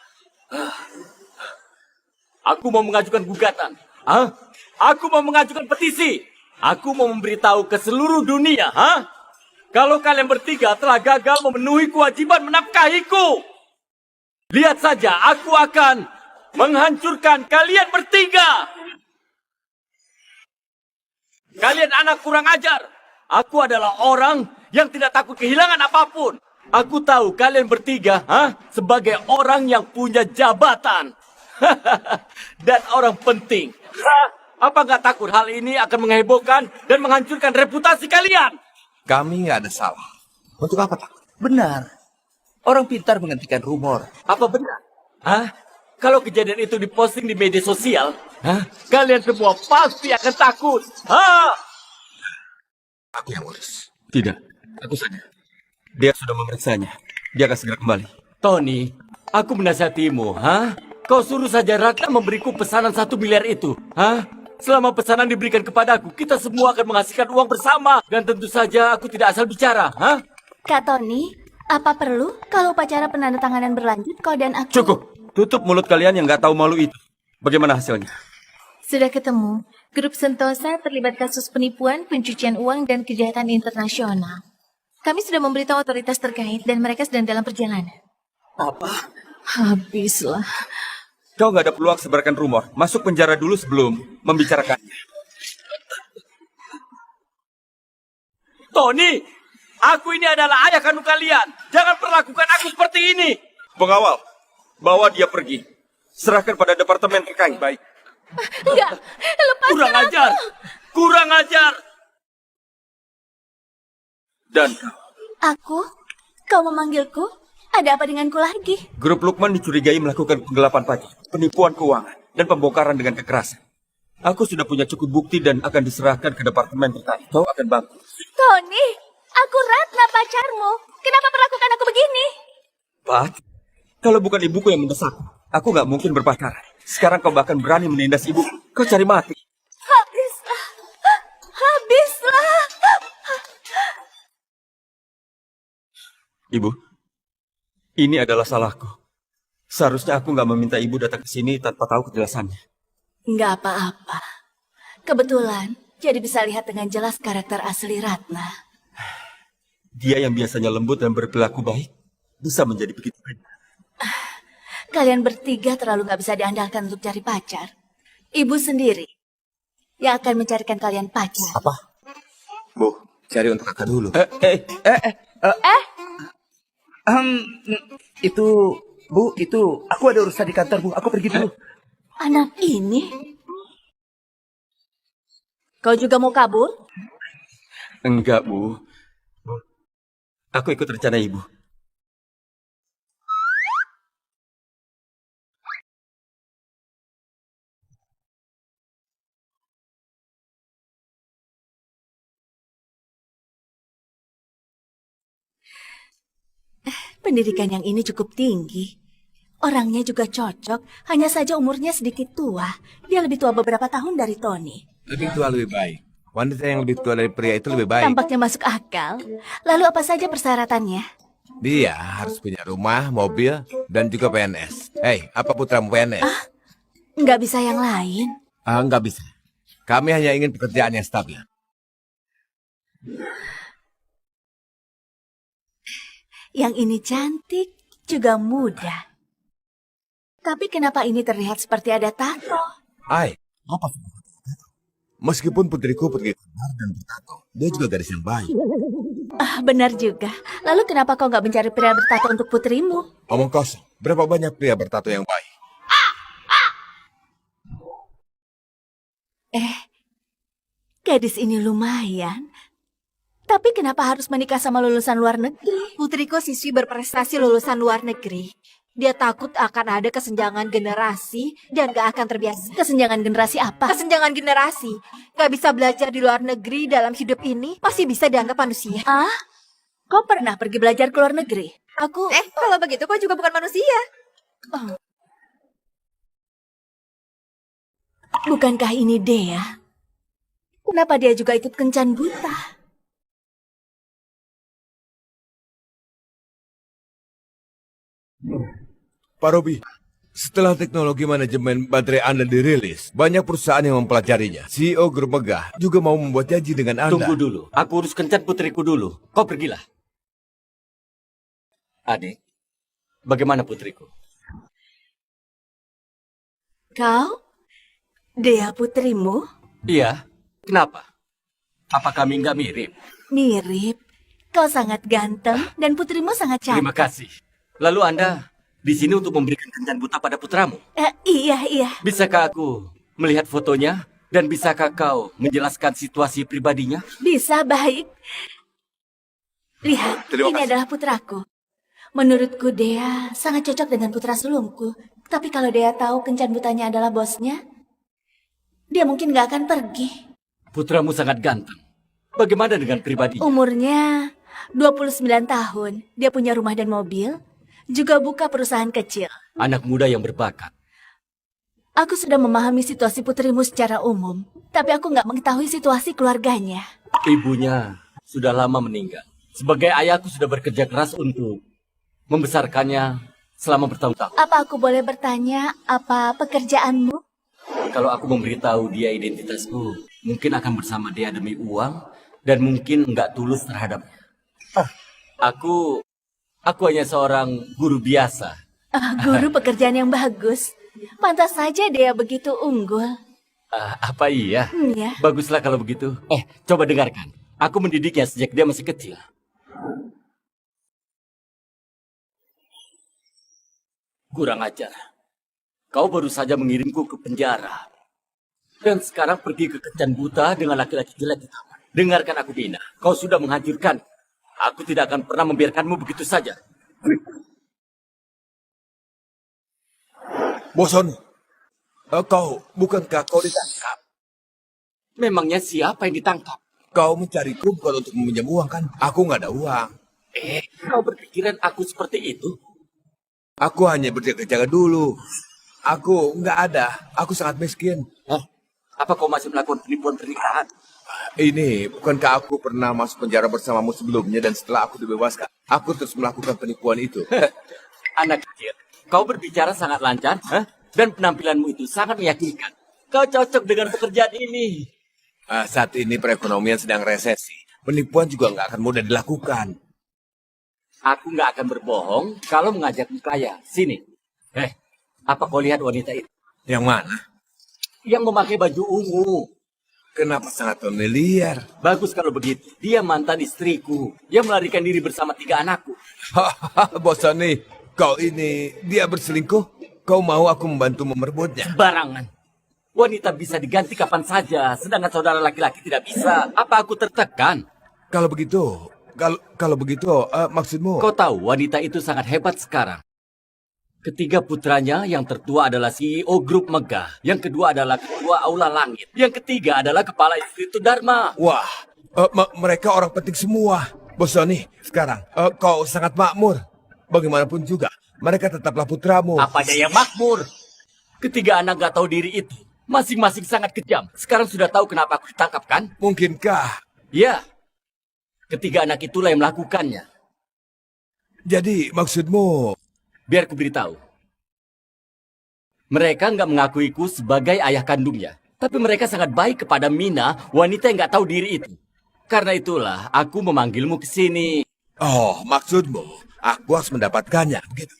Aku mau mengajukan gugatan. Aku mau mengajukan petisi. Aku mau memberitahu ke seluruh dunia. Kalau kalian bertiga telah gagal memenuhi kewajiban menafkahiku. Lihat saja, aku akan menghancurkan kalian bertiga. Kalian anak kurang ajar. Aku adalah orang yang tidak takut kehilangan apapun. Aku tahu kalian bertiga sebagai orang yang punya jabatan. Dan orang penting. Apa nggak takut hal ini akan menghebohkan dan menghancurkan reputasi kalian?
Kami nggak ada salah. Untuk apa takut?
Benar. Orang pintar menghentikan rumor.
Apa benar? Hah? Kalau kejadian itu diposting di media sosial, kalian semua pasti akan takut.
Aku yang urus. Tidak, aku saja. Dia sudah memeriksanya. Dia akan segera kembali.
Tony, aku menasihatimu, Kau suruh saja Ratna memberiku pesanan 1 miliar itu, Selama pesanan diberikan kepadaku, kita semua akan menghasilkan uang bersama. Dan tentu saja aku tidak asal bicara,
Kak Tony, apa perlu kalau upacara penandatanganan berlanjut kau dan aku...
Cukup. Tutup mulut kalian yang nggak tahu malu itu. Bagaimana hasilnya?
Sudah ketemu. Grup Sentosa terlibat kasus penipuan, pencucian uang, dan kejahatan internasional. Kami sudah memberitahu otoritas terkait dan mereka sedang dalam perjalanan.
Apa?
Habislah.
Kau nggak ada peluang sebarkan rumor. Masuk penjara dulu sebelum membicarakannya.
Tony, aku ini adalah ayah kandung kalian. Jangan perlakukan aku seperti ini.
Pengawal, bawa dia pergi. Serahkan pada departemen terkait. Baik.
Enggak, lepaskan
Kurang
aku.
ajar. Kurang ajar.
Dan kau.
Aku? Kau memanggilku? Ada apa denganku lagi?
Grup Lukman dicurigai melakukan penggelapan pajak, penipuan keuangan, dan pembongkaran dengan kekerasan. Aku sudah punya cukup bukti dan akan diserahkan ke departemen terkait. Kau akan bantu.
Tony, aku Ratna pacarmu. Kenapa perlakukan aku begini?
Pat, kalau bukan ibuku yang mendesak, aku nggak mungkin berpacaran. Sekarang kau bahkan berani menindas ibu. Kau cari mati.
Habislah. Habislah.
Ibu, ini adalah salahku. Seharusnya aku nggak meminta ibu datang ke sini tanpa tahu kejelasannya.
Nggak apa-apa. Kebetulan, jadi bisa lihat dengan jelas karakter asli Ratna.
Dia yang biasanya lembut dan berperilaku baik, bisa menjadi begitu benar.
Kalian bertiga terlalu nggak bisa diandalkan untuk cari pacar. Ibu sendiri yang akan mencarikan kalian pacar.
Apa? Bu, cari untuk kakak dulu.
Itu, Bu, itu aku ada urusan di kantor, Bu. Aku pergi dulu.
Anak ini? Kau juga mau kabur?
Enggak, Bu. Aku ikut rencana ibu.
Pendidikan yang ini cukup tinggi. Orangnya juga cocok, hanya saja umurnya sedikit tua. Dia lebih tua beberapa tahun dari Tony.
Lebih tua lebih baik. Wanita yang lebih tua dari pria itu lebih baik.
Tampaknya masuk akal. Lalu apa saja persyaratannya?
Dia harus punya rumah, mobil, dan juga PNS. Hei, apa putramu PNS?
Nggak bisa yang lain.
Nggak bisa. Kami hanya ingin pekerjaan yang stabil.
Yang ini cantik, juga muda. Tapi kenapa ini terlihat seperti ada tato?
Hai, apa? Meskipun putriku pergi keluar dan bertato, dia juga gadis yang baik.
Benar juga. Lalu kenapa kau nggak mencari pria bertato untuk putrimu?
Omong kosong, berapa banyak pria bertato yang baik?
Gadis ini lumayan. Tapi kenapa harus menikah sama lulusan luar negeri?
Putriku siswi berprestasi lulusan luar negeri. Dia takut akan ada kesenjangan generasi dan gak akan terbiasa.
Kesenjangan generasi apa?
Kesenjangan generasi. Gak bisa belajar di luar negeri dalam hidup ini, masih bisa dianggap manusia.
Ah? Kau pernah pergi belajar ke luar negeri?
Aku... kalau begitu kau juga bukan manusia.
Bukankah ini Dea? Kenapa dia juga ikut kencan buta?
Pak Robi, setelah teknologi manajemen baterai Anda dirilis, banyak perusahaan yang mempelajarinya. CEO Grup Megah juga mau membuat janji dengan Anda.
Tunggu dulu. Aku urus kencan putriku dulu. Kau pergilah. Adik, bagaimana putriku?
Kau? Dea putrimu?
Iya. Kenapa? Apa kami nggak mirip?
Mirip. Kau sangat ganteng dan putrimu sangat
Terima
cantik.
kasih. Lalu Anda di sini untuk memberikan kencan buta pada putramu.
Iya.
Bisakah aku melihat fotonya Dan bisakah kau menjelaskan situasi pribadinya?
Bisa, baik. Lihat,
Terima
ini
kasih.
adalah putraku. Menurutku Dea sangat cocok dengan putra sulungku. Tapi kalau Dea tahu kencan butanya adalah bosnya, dia mungkin gak akan pergi.
Putramu sangat ganteng. Bagaimana dengan pribadinya?
Umurnya 29 tahun. Dia punya rumah dan mobil, juga buka perusahaan kecil.
Anak muda yang berbakat.
Aku sudah memahami situasi putrimu secara umum, tapi aku nggak mengetahui situasi keluarganya.
Ibunya sudah lama meninggal. Sebagai ayah aku sudah bekerja keras untuk membesarkannya selama bertahun-tahun.
Apa aku boleh bertanya apa pekerjaanmu?
Kalau aku memberitahu dia identitasku, mungkin akan bersama dia demi uang dan mungkin nggak tulus terhadapnya. Aku hanya seorang guru biasa.
Guru pekerjaan yang bagus. Pantas saja dia begitu unggul.
Apa iya?
Ya.
Baguslah kalau begitu. Coba dengarkan. Aku mendidiknya sejak dia masih kecil. Kurang ajar. Kau baru saja mengirimku ke penjara. Dan sekarang pergi ke kencan buta dengan laki-laki jelek di taman. Dengarkan aku, Dina. Kau sudah menghancurkan. Aku tidak akan pernah membiarkanmu begitu saja.
Boson, bukankah kau ditangkap?
Memangnya siapa yang ditangkap?
Kau mencariku bukan untuk meminjam uang kan? Aku nggak ada uang.
Kau berpikiran aku seperti itu?
Aku hanya berjaga-jaga dulu. Aku nggak ada. Aku sangat miskin.
Apa kau masih melakukan penipuan pernikahan?
Ini, bukankah aku pernah masuk penjara bersamamu sebelumnya dan setelah aku dibebaskan, aku terus melakukan penipuan itu?
Anak kecil, kau berbicara sangat lancar, dan penampilanmu itu sangat meyakinkan. Kau cocok dengan pekerjaan ini.
Saat ini perekonomian sedang resesi. Penipuan juga nggak akan mudah dilakukan.
Aku nggak akan berbohong kalau mengajakmu kaya. Sini. Apa kau lihat wanita itu?
Yang mana?
Yang memakai baju ungu.
Kenapa sangat familiar?
Bagus kalau begitu. Dia mantan istriku. Dia melarikan diri bersama 3 anakku.
Bosoni, kau ini, dia berselingkuh? Kau mau aku membantu memerebutnya?
Barangan. Wanita bisa diganti kapan saja, sedangkan saudara laki-laki tidak bisa. Apa aku tertekan?
Kalau begitu, maksudmu?
Kau tahu wanita itu sangat hebat sekarang. Ketiga putranya, yang tertua adalah CEO grup megah. Yang kedua adalah ketua Aula Langit. Yang ketiga adalah kepala Institut Dharma.
Wah, mereka orang penting semua. Bosoni, sekarang kau sangat makmur. Bagaimanapun juga, mereka tetaplah putramu.
Apa daya makmur? Ketiga anak gak tahu diri itu. Masing-masing sangat kejam. Sekarang sudah tahu kenapa aku ditangkap, kan?
Mungkinkah?
Ya. Ketiga anak itulah yang melakukannya.
Jadi, maksudmu?
Biar ku beritahu. Mereka nggak mengakuiku sebagai ayah kandungnya. Tapi mereka sangat baik kepada Mina, wanita yang nggak tahu diri itu. Karena itulah aku memanggilmu ke sini.
Oh, maksudmu, aku harus mendapatkannya, begitu?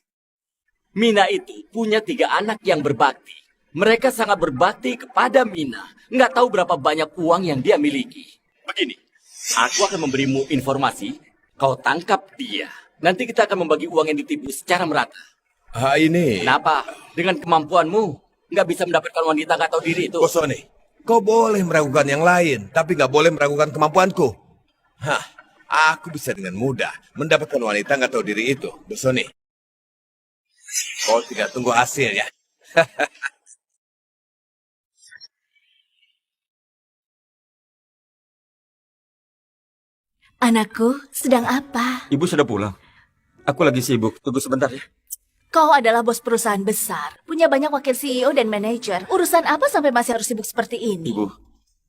Mina itu punya 3 anak yang berbakti. Mereka sangat berbakti kepada Mina. Nggak tahu berapa banyak uang yang dia miliki. Begini, aku akan memberimu informasi. Kau tangkap dia. Nanti kita akan membagi uang yang ditipu secara merata.
Ini.
Kenapa? Dengan kemampuanmu, nggak bisa mendapatkan wanita nggak tahu diri itu.
Bosoni, kau boleh meragukan yang lain, tapi nggak boleh meragukan kemampuanku. Aku bisa dengan mudah mendapatkan wanita nggak tahu diri itu, Bosoni. Kau tidak tunggu hasil ya.
Anakku, sedang apa?
Ibu sudah pulang. Aku lagi sibuk. Tunggu sebentar ya.
Kau adalah bos perusahaan besar, punya banyak wakil CEO dan manajer. Urusan apa sampai masih harus sibuk seperti ini?
Ibu,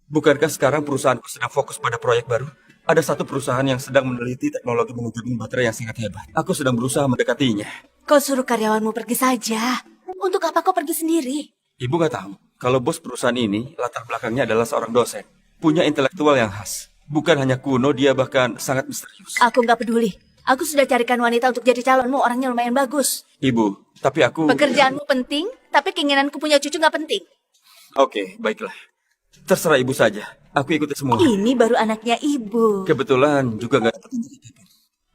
bukankah sekarang perusahaanku sedang fokus pada proyek baru? Ada satu perusahaan yang sedang meneliti teknologi mengubah baterai yang sangat hebat. Aku sedang berusaha mendekatinya.
Kau suruh karyawanmu pergi saja. Untuk apa kau pergi sendiri?
Ibu nggak tahu kalau bos perusahaan ini latar belakangnya adalah seorang dosen. Punya intelektual yang khas. Bukan hanya kuno, dia bahkan sangat misterius.
Aku nggak peduli. Aku sudah carikan wanita untuk jadi calonmu, orangnya lumayan bagus.
Ibu, tapi aku...
Pekerjaanmu penting, tapi keinginanku punya cucu nggak penting.
Oke, baiklah. Terserah ibu saja. Aku ikuti semua.
Ini baru anaknya ibu.
Kebetulan juga nggak dapat tunjuk.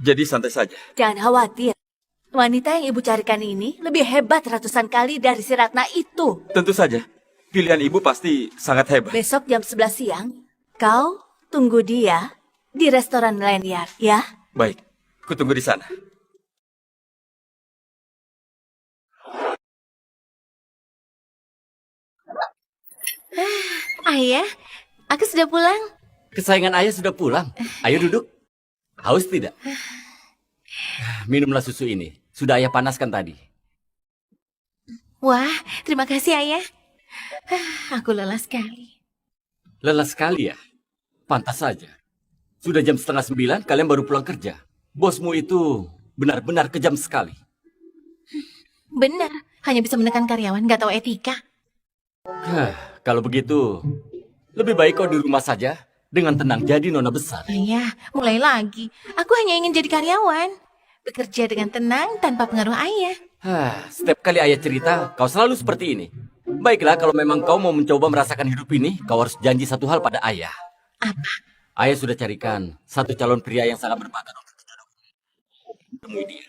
Jadi santai saja.
Jangan khawatir. Wanita yang ibu carikan ini lebih hebat ratusan kali dari si Ratna itu.
Tentu saja. Pilihan ibu pasti sangat hebat.
Besok jam 11 siang, kau tunggu dia di restoran Lanyard, ya?
Baik, kutunggu di sana.
Ayah, aku sudah pulang.
Kesayangan ayah sudah pulang. Ayo duduk. Haus tidak? Minumlah susu ini. Sudah ayah panaskan tadi.
Wah, terima kasih ayah. Aku lelah sekali.
Lelah sekali ya? Pantas saja. Sudah jam 8:30 kalian baru pulang kerja. Bosmu itu benar-benar kejam sekali.
Benar, hanya bisa menekan karyawan, nggak tahu etika.
Kalau begitu, lebih baik kau di rumah saja. Dengan tenang jadi nona besar.
Ayah, mulai lagi. Aku hanya ingin jadi karyawan. Bekerja dengan tenang tanpa pengaruh ayah.
Setiap kali ayah cerita, kau selalu seperti ini. Baiklah, kalau memang kau mau mencoba merasakan hidup ini, kau harus janji satu hal pada ayah.
Apa?
Ayah sudah carikan satu calon pria yang sangat berbakat untuk temui dia.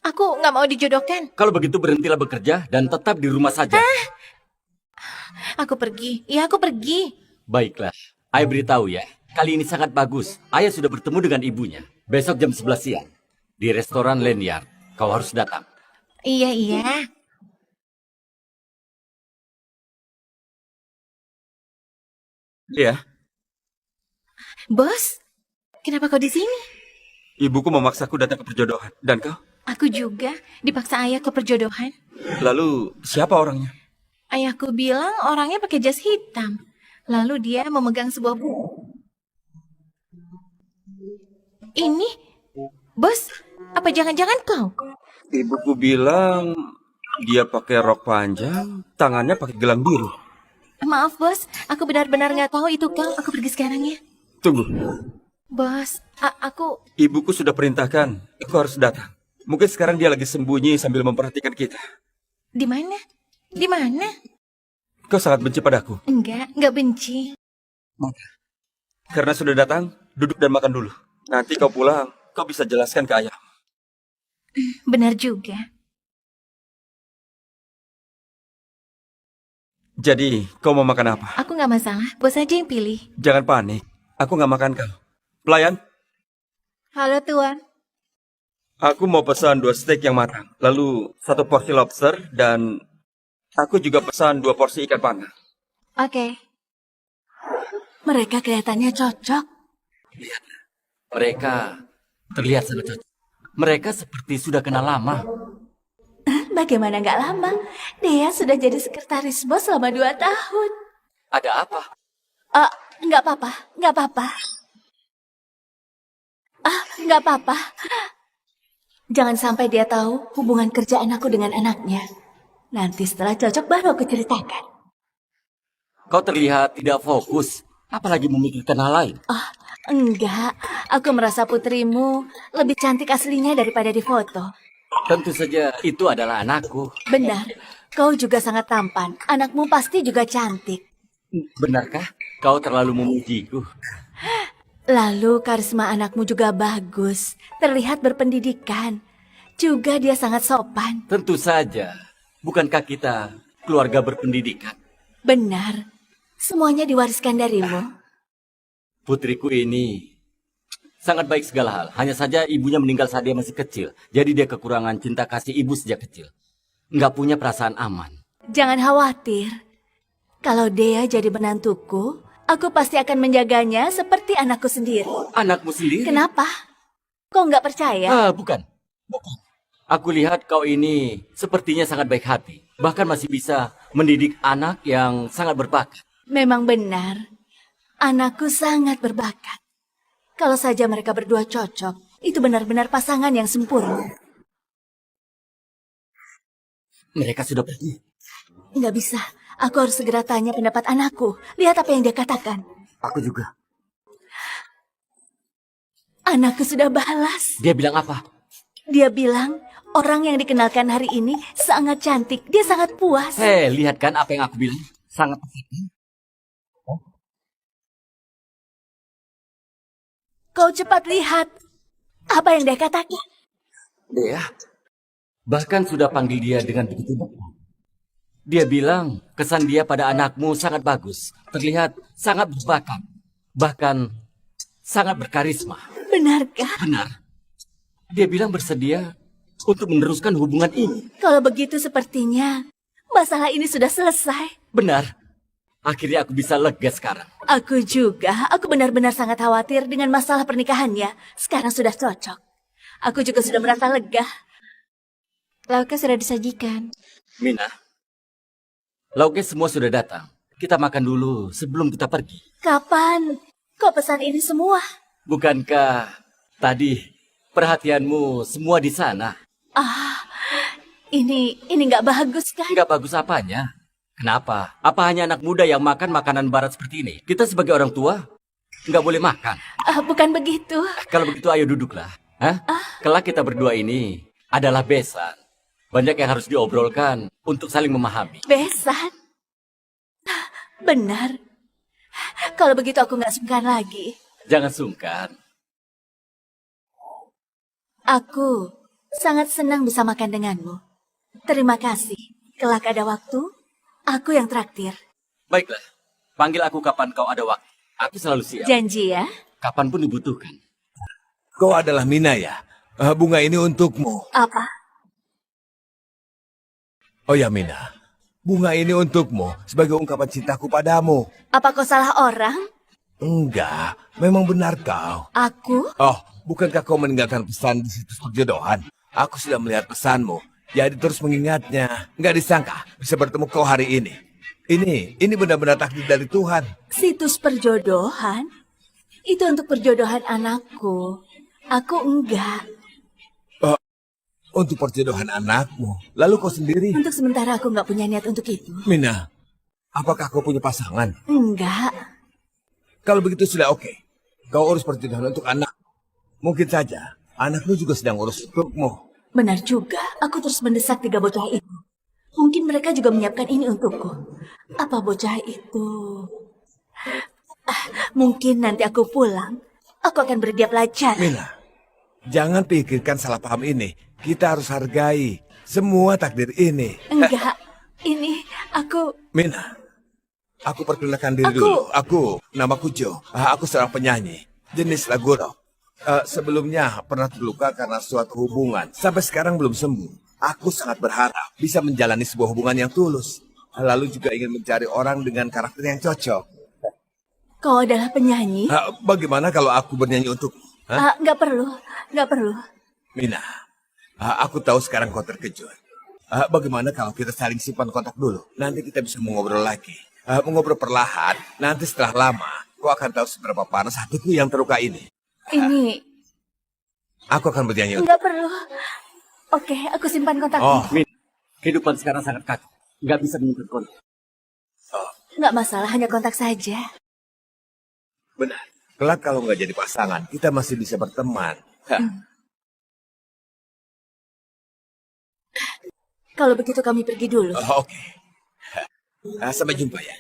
Aku nggak mau dijodohkan.
Kalau begitu berhentilah bekerja dan tetap di rumah saja.
Aku pergi. Ya, aku pergi.
Baiklah, ayah beritahu ya. Kali ini sangat bagus. Ayah sudah bertemu dengan ibunya. Besok jam 11 siang. Di restoran Lanyard. Kau harus datang.
Iya, iya.
Iya,
Bos, kenapa kau di sini?
ibuku memaksaku datang ke perjodohan. Dan kau?
Aku juga dipaksa ayah ke perjodohan.
Lalu siapa orangnya?
Ayahku bilang orangnya pakai jas hitam. Lalu dia memegang sebuah buku. Ini, bos, apa jangan-jangan kau?
Ibuku bilang dia pakai rok panjang, tangannya pakai gelang biru.
Maaf bos, aku benar-benar nggak tahu itu kau. Aku pergi sekarang ya.
Tunggu,
Bos, aku...
ibuku sudah perintahkan. Aku harus datang. Mungkin sekarang dia lagi sembunyi sambil memperhatikan kita.
Di mana? Di mana?
Kau sangat benci padaku.
Enggak benci.
Karena sudah datang, duduk dan makan dulu. Nanti kau pulang, kau bisa jelaskan ke ayah.
Benar juga.
Jadi, kau mau makan apa?
Aku nggak masalah. Bos aja yang pilih.
Jangan panik. Aku nggak makan kau. Pelayan,
Halo Tuan.
aku mau pesan 2 steak yang matang. Lalu 1 porsi lobster dan aku juga pesan 2 porsi ikan panggang.
Oke.
Mereka kelihatannya cocok.
Mereka terlihat sangat cocok. Mereka seperti sudah kenal lama.
Bagaimana nggak lama? Dia sudah jadi sekretaris bos selama 2 tahun.
Ada apa?
Nggak apa-apa, nggak apa-apa. Nggak apa-apa. Jangan sampai dia tahu hubungan kerjaan aku dengan anaknya. Nanti setelah cocok baru aku ceritakan.
Kau terlihat tidak fokus. Apalagi memikirkan hal lain.
Enggak, aku merasa putrimu lebih cantik aslinya daripada di foto.
Tentu saja itu adalah anakku.
Benar, kau juga sangat tampan. Anakmu pasti juga cantik.
Benarkah? Kau terlalu memujiku.
Lalu karisma anakmu juga bagus. Terlihat berpendidikan. Juga dia sangat sopan.
Tentu saja. Bukankah kita keluarga berpendidikan?
Benar, semuanya diwariskan darimu.
Putriku ini sangat baik segala hal. Hanya saja ibunya meninggal saat dia masih kecil. Jadi dia kekurangan cinta kasih ibu sejak kecil. Nggak punya perasaan aman.
Jangan khawatir. Kalau Dea jadi menantuku, aku pasti akan menjaganya seperti anakku sendiri.
Anakmu sendiri?
Kenapa? Kau nggak percaya?
Bukan. Aku lihat kau ini sepertinya sangat baik hati. Bahkan masih bisa mendidik anak yang sangat berbakat.
Memang benar. Anakku sangat berbakat. Kalau saja mereka berdua cocok, itu benar-benar pasangan yang sempurna.
Mereka sudah pergi.
Nggak bisa. Aku harus segera tanya pendapat anakku. Lihat apa yang dia katakan.
Aku juga.
Anakku sudah balas.
Dia bilang apa?
Dia bilang, orang yang dikenalkan hari ini sangat cantik. Dia sangat puas.
Lihat kan apa yang aku bilang? Sangat penting.
Kau cepat lihat. Apa yang dia katakan?
Dia bahkan sudah panggil dia dengan begitu baik. Dia bilang kesan dia pada anakmu sangat bagus. Terlihat sangat berbakat. Bahkan sangat berkarisma.
Benarkah?
Benar. Dia bilang bersedia untuk meneruskan hubungan ini.
Kalau begitu sepertinya masalah ini sudah selesai.
Benar. Akhirnya aku bisa lega sekarang.
Aku juga. Aku benar-benar sangat khawatir dengan masalah pernikahannya. Sekarang sudah cocok. Aku juga sudah merasa lega.
Lauknya sudah disajikan.
Mina, lauknya semua sudah datang. Kita makan dulu sebelum kita pergi.
Kapan kau pesan ini semua?
Bukankah tadi perhatianmu semua di sana?
Ini nggak bagus kan?
Nggak bagus apanya? Kenapa? Apa hanya anak muda yang makan makanan barat seperti ini? Kita sebagai orang tua nggak boleh makan.
Bukan begitu.
Kalau begitu ayo duduklah. Hah? Kelak kita berdua ini adalah besan. Banyak yang harus diobrolkan untuk saling memahami.
Besan? Benar. Kalau begitu aku nggak sungkan lagi.
Jangan sungkan.
Aku sangat senang bisa makan denganmu. Terima kasih. Kelak ada waktu, aku yang traktir.
Baiklah, panggil aku kapan kau ada waktu. Aku selalu siap.
Janji ya?
Kapanpun dibutuhkan.
Kau adalah Mina ya? Bunga ini untukmu.
Apa?
Oh ya Mina, bunga ini untukmu sebagai ungkapan cintaku padamu.
Apa kau salah orang?
Enggak, memang benar kau.
Aku?
Oh, bukankah kau meninggalkan pesan di situs perjodohan? Aku sudah melihat pesanmu, jadi terus mengingatnya. Nggak disangka bisa bertemu kau hari ini. Ini benar-benar takdir dari Tuhan.
Situs perjodohan? Itu untuk perjodohan anakku. Aku enggak.
Untuk perjodohan anakmu, lalu kau sendiri.
Untuk sementara aku nggak punya niat untuk itu.
Mina, apakah kau punya pasangan?
Enggak.
Kalau begitu sudah oke. Kau urus perjodohan untuk anak. Mungkin saja anakmu juga sedang urus untukmu.
Benar juga, aku terus mendesak 3 bocah itu. Mungkin mereka juga menyiapkan ini untukku. Apa bocah itu? Mungkin nanti aku pulang, aku akan beri dia pelajaran.
Mina, jangan pikirkan salah paham ini. Kita harus hargai semua takdir ini.
Enggak, ini aku...
Mina, aku perkenalkan diri dulu. Namaku Jo. Aku seorang penyanyi, jenis lagu rock. Sebelumnya pernah terluka karena suatu hubungan. Sampai sekarang belum sembuh. Aku sangat berharap bisa menjalani sebuah hubungan yang tulus. Lalu juga ingin mencari orang dengan karakter yang cocok.
Kau adalah penyanyi?
Bagaimana kalau aku bernyanyi untukmu?
Nggak perlu, nggak perlu.
Mina, aku tahu sekarang kau terkejut. Bagaimana kalau kita saling simpan kontak dulu? Nanti kita bisa mengobrol lagi. Mengobrol perlahan, nanti setelah lama, kau akan tahu seberapa panas hatiku yang terluka ini.
Ini...
Aku akan bernyanyi.
Nggak perlu. Oke, aku simpan kontaknya.
Oh,
Min, kehidupan sekarang sangat kacau. Nggak bisa menyimpan kontak.
Nggak masalah, hanya kontak saja.
benar. Kelak kalau nggak jadi pasangan, kita masih bisa berteman.
Kalau begitu kami pergi dulu.
Oke. Sampai jumpa ya.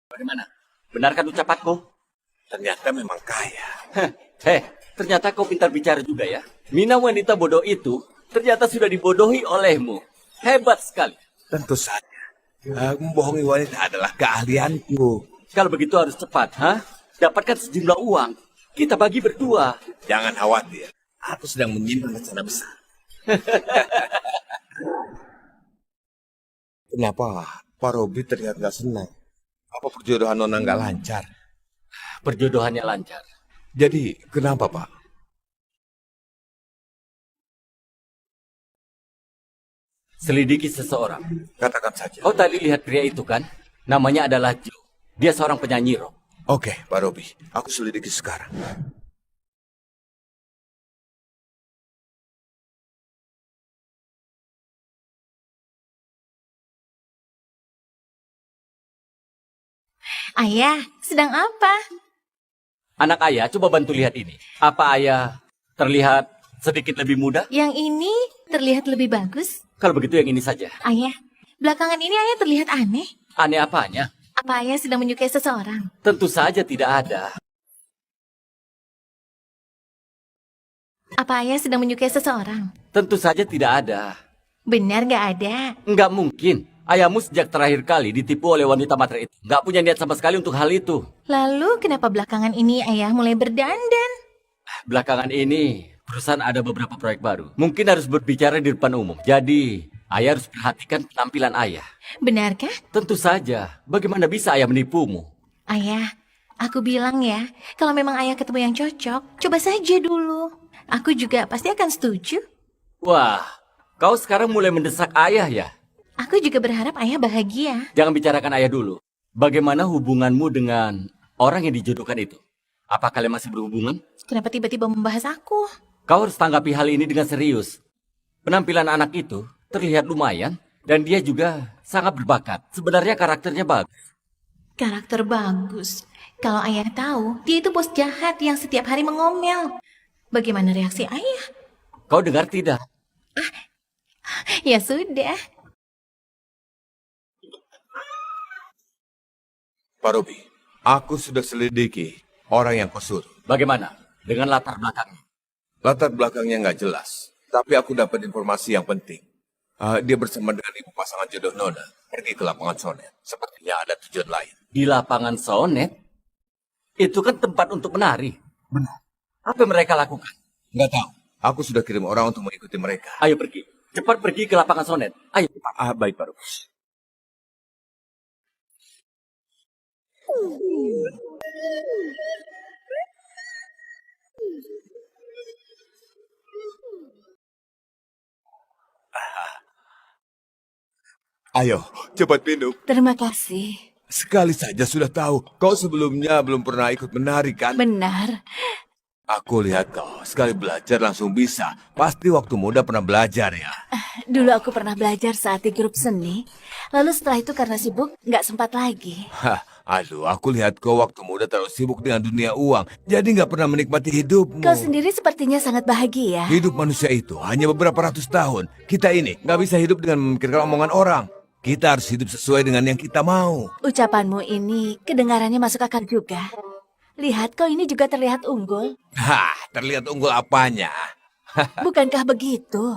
Bagaimana? Benarkan ucapanku?
Ternyata memang kaya.
Ternyata kau pintar bicara juga ya. Mina wanita bodoh itu ternyata sudah dibodohi olehmu. Hebat sekali.
Tentu saja. Membohongi wanita adalah keahlianku.
Kalau begitu harus cepat, dapatkan sejumlah uang. Kita bagi berdua.
Jangan khawatir. Aku sedang menyimpan rencana besar. Kenapa Pak Robi terlihat nggak senang? Apa perjodohan Nona nggak lancar?
Perjodohannya lancar.
Jadi kenapa Pak?
Selidiki seseorang.
Katakan saja.
Kau tadi lihat pria itu kan? Namanya adalah Joe. Dia seorang penyanyi rock.
Oke, Pak Robi. Aku selidiki sekarang.
Ayah, sedang apa?
Anak ayah, coba bantu lihat ini. Apa ayah terlihat sedikit lebih muda?
Yang ini terlihat lebih bagus.
Kalau begitu yang ini saja.
Ayah, belakangan ini ayah terlihat aneh.
Aneh apanya?
Apa ayah sedang menyukai seseorang?
Tentu saja tidak ada.
Apa ayah sedang menyukai seseorang?
Tentu saja tidak ada.
Benar gak ada?
Enggak mungkin. Ayahmu sejak terakhir kali ditipu oleh wanita matre itu. Enggak punya niat sama sekali untuk hal itu.
Lalu kenapa belakangan ini ayah mulai berdandan?
Belakangan ini, perusahaan ada beberapa proyek baru. Mungkin harus berbicara di depan umum. Jadi, ayah harus perhatikan penampilan ayah.
Benarkah?
Tentu saja. Bagaimana bisa ayah menipumu?
Ayah, aku bilang ya, kalau memang ayah ketemu yang cocok, coba saja dulu. Aku juga pasti akan setuju.
Wah, kau sekarang mulai mendesak ayah ya?
Aku juga berharap ayah bahagia.
Jangan bicarakan ayah dulu. Bagaimana hubunganmu dengan orang yang dijodohkan itu? Apa kalian masih berhubungan?
Kenapa tiba-tiba membahas aku?
Kau harus tanggapi hal ini dengan serius. Penampilan anak itu terlihat lumayan dan dia juga sangat berbakat. Sebenarnya karakternya bagus.
Karakter bagus. Kalau ayah tahu, dia itu bos jahat yang setiap hari mengomel. Bagaimana reaksi ayah?
Kau dengar tidak?
Ya sudah.
Pak Robi, aku sudah selidiki orang yang kau suruh.
Bagaimana dengan latar belakangnya?
Latar belakangnya nggak jelas, tapi aku dapat informasi yang penting. Dia bersama dengan ibu pasangan jodoh Nona pergi ke lapangan Sonet. Sepertinya ada tujuan lain.
Di lapangan Sonet? Itu kan tempat untuk menari. Benar. Apa yang mereka lakukan?
Nggak tahu. Aku sudah kirim orang untuk mengikuti mereka.
Ayo pergi. Cepat pergi ke lapangan Sonet. Ayo cepat.
Baik, Pak Robi.
Ayo, cepat minum.
Terima kasih.
Sekali saja sudah tahu. Kau sebelumnya belum pernah ikut menari kan?
Benar.
Aku lihat kau, sekali belajar langsung bisa. Pasti waktu muda pernah belajar ya.
Dulu aku pernah belajar saat di grup seni. Lalu setelah itu karena sibuk, nggak sempat lagi.
Aduh, aku lihat kau waktu muda terlalu sibuk dengan dunia uang. Jadi nggak pernah menikmati hidupmu.
Kau sendiri sepertinya sangat bahagia.
Hidup manusia itu hanya beberapa ratus tahun. Kita ini nggak bisa hidup dengan memikirkan omongan orang. Kita harus hidup sesuai dengan yang kita mau.
Ucapanmu ini kedengarannya masuk akal juga. Lihat, kau ini juga terlihat unggul.
Terlihat unggul apanya?
Bukankah begitu?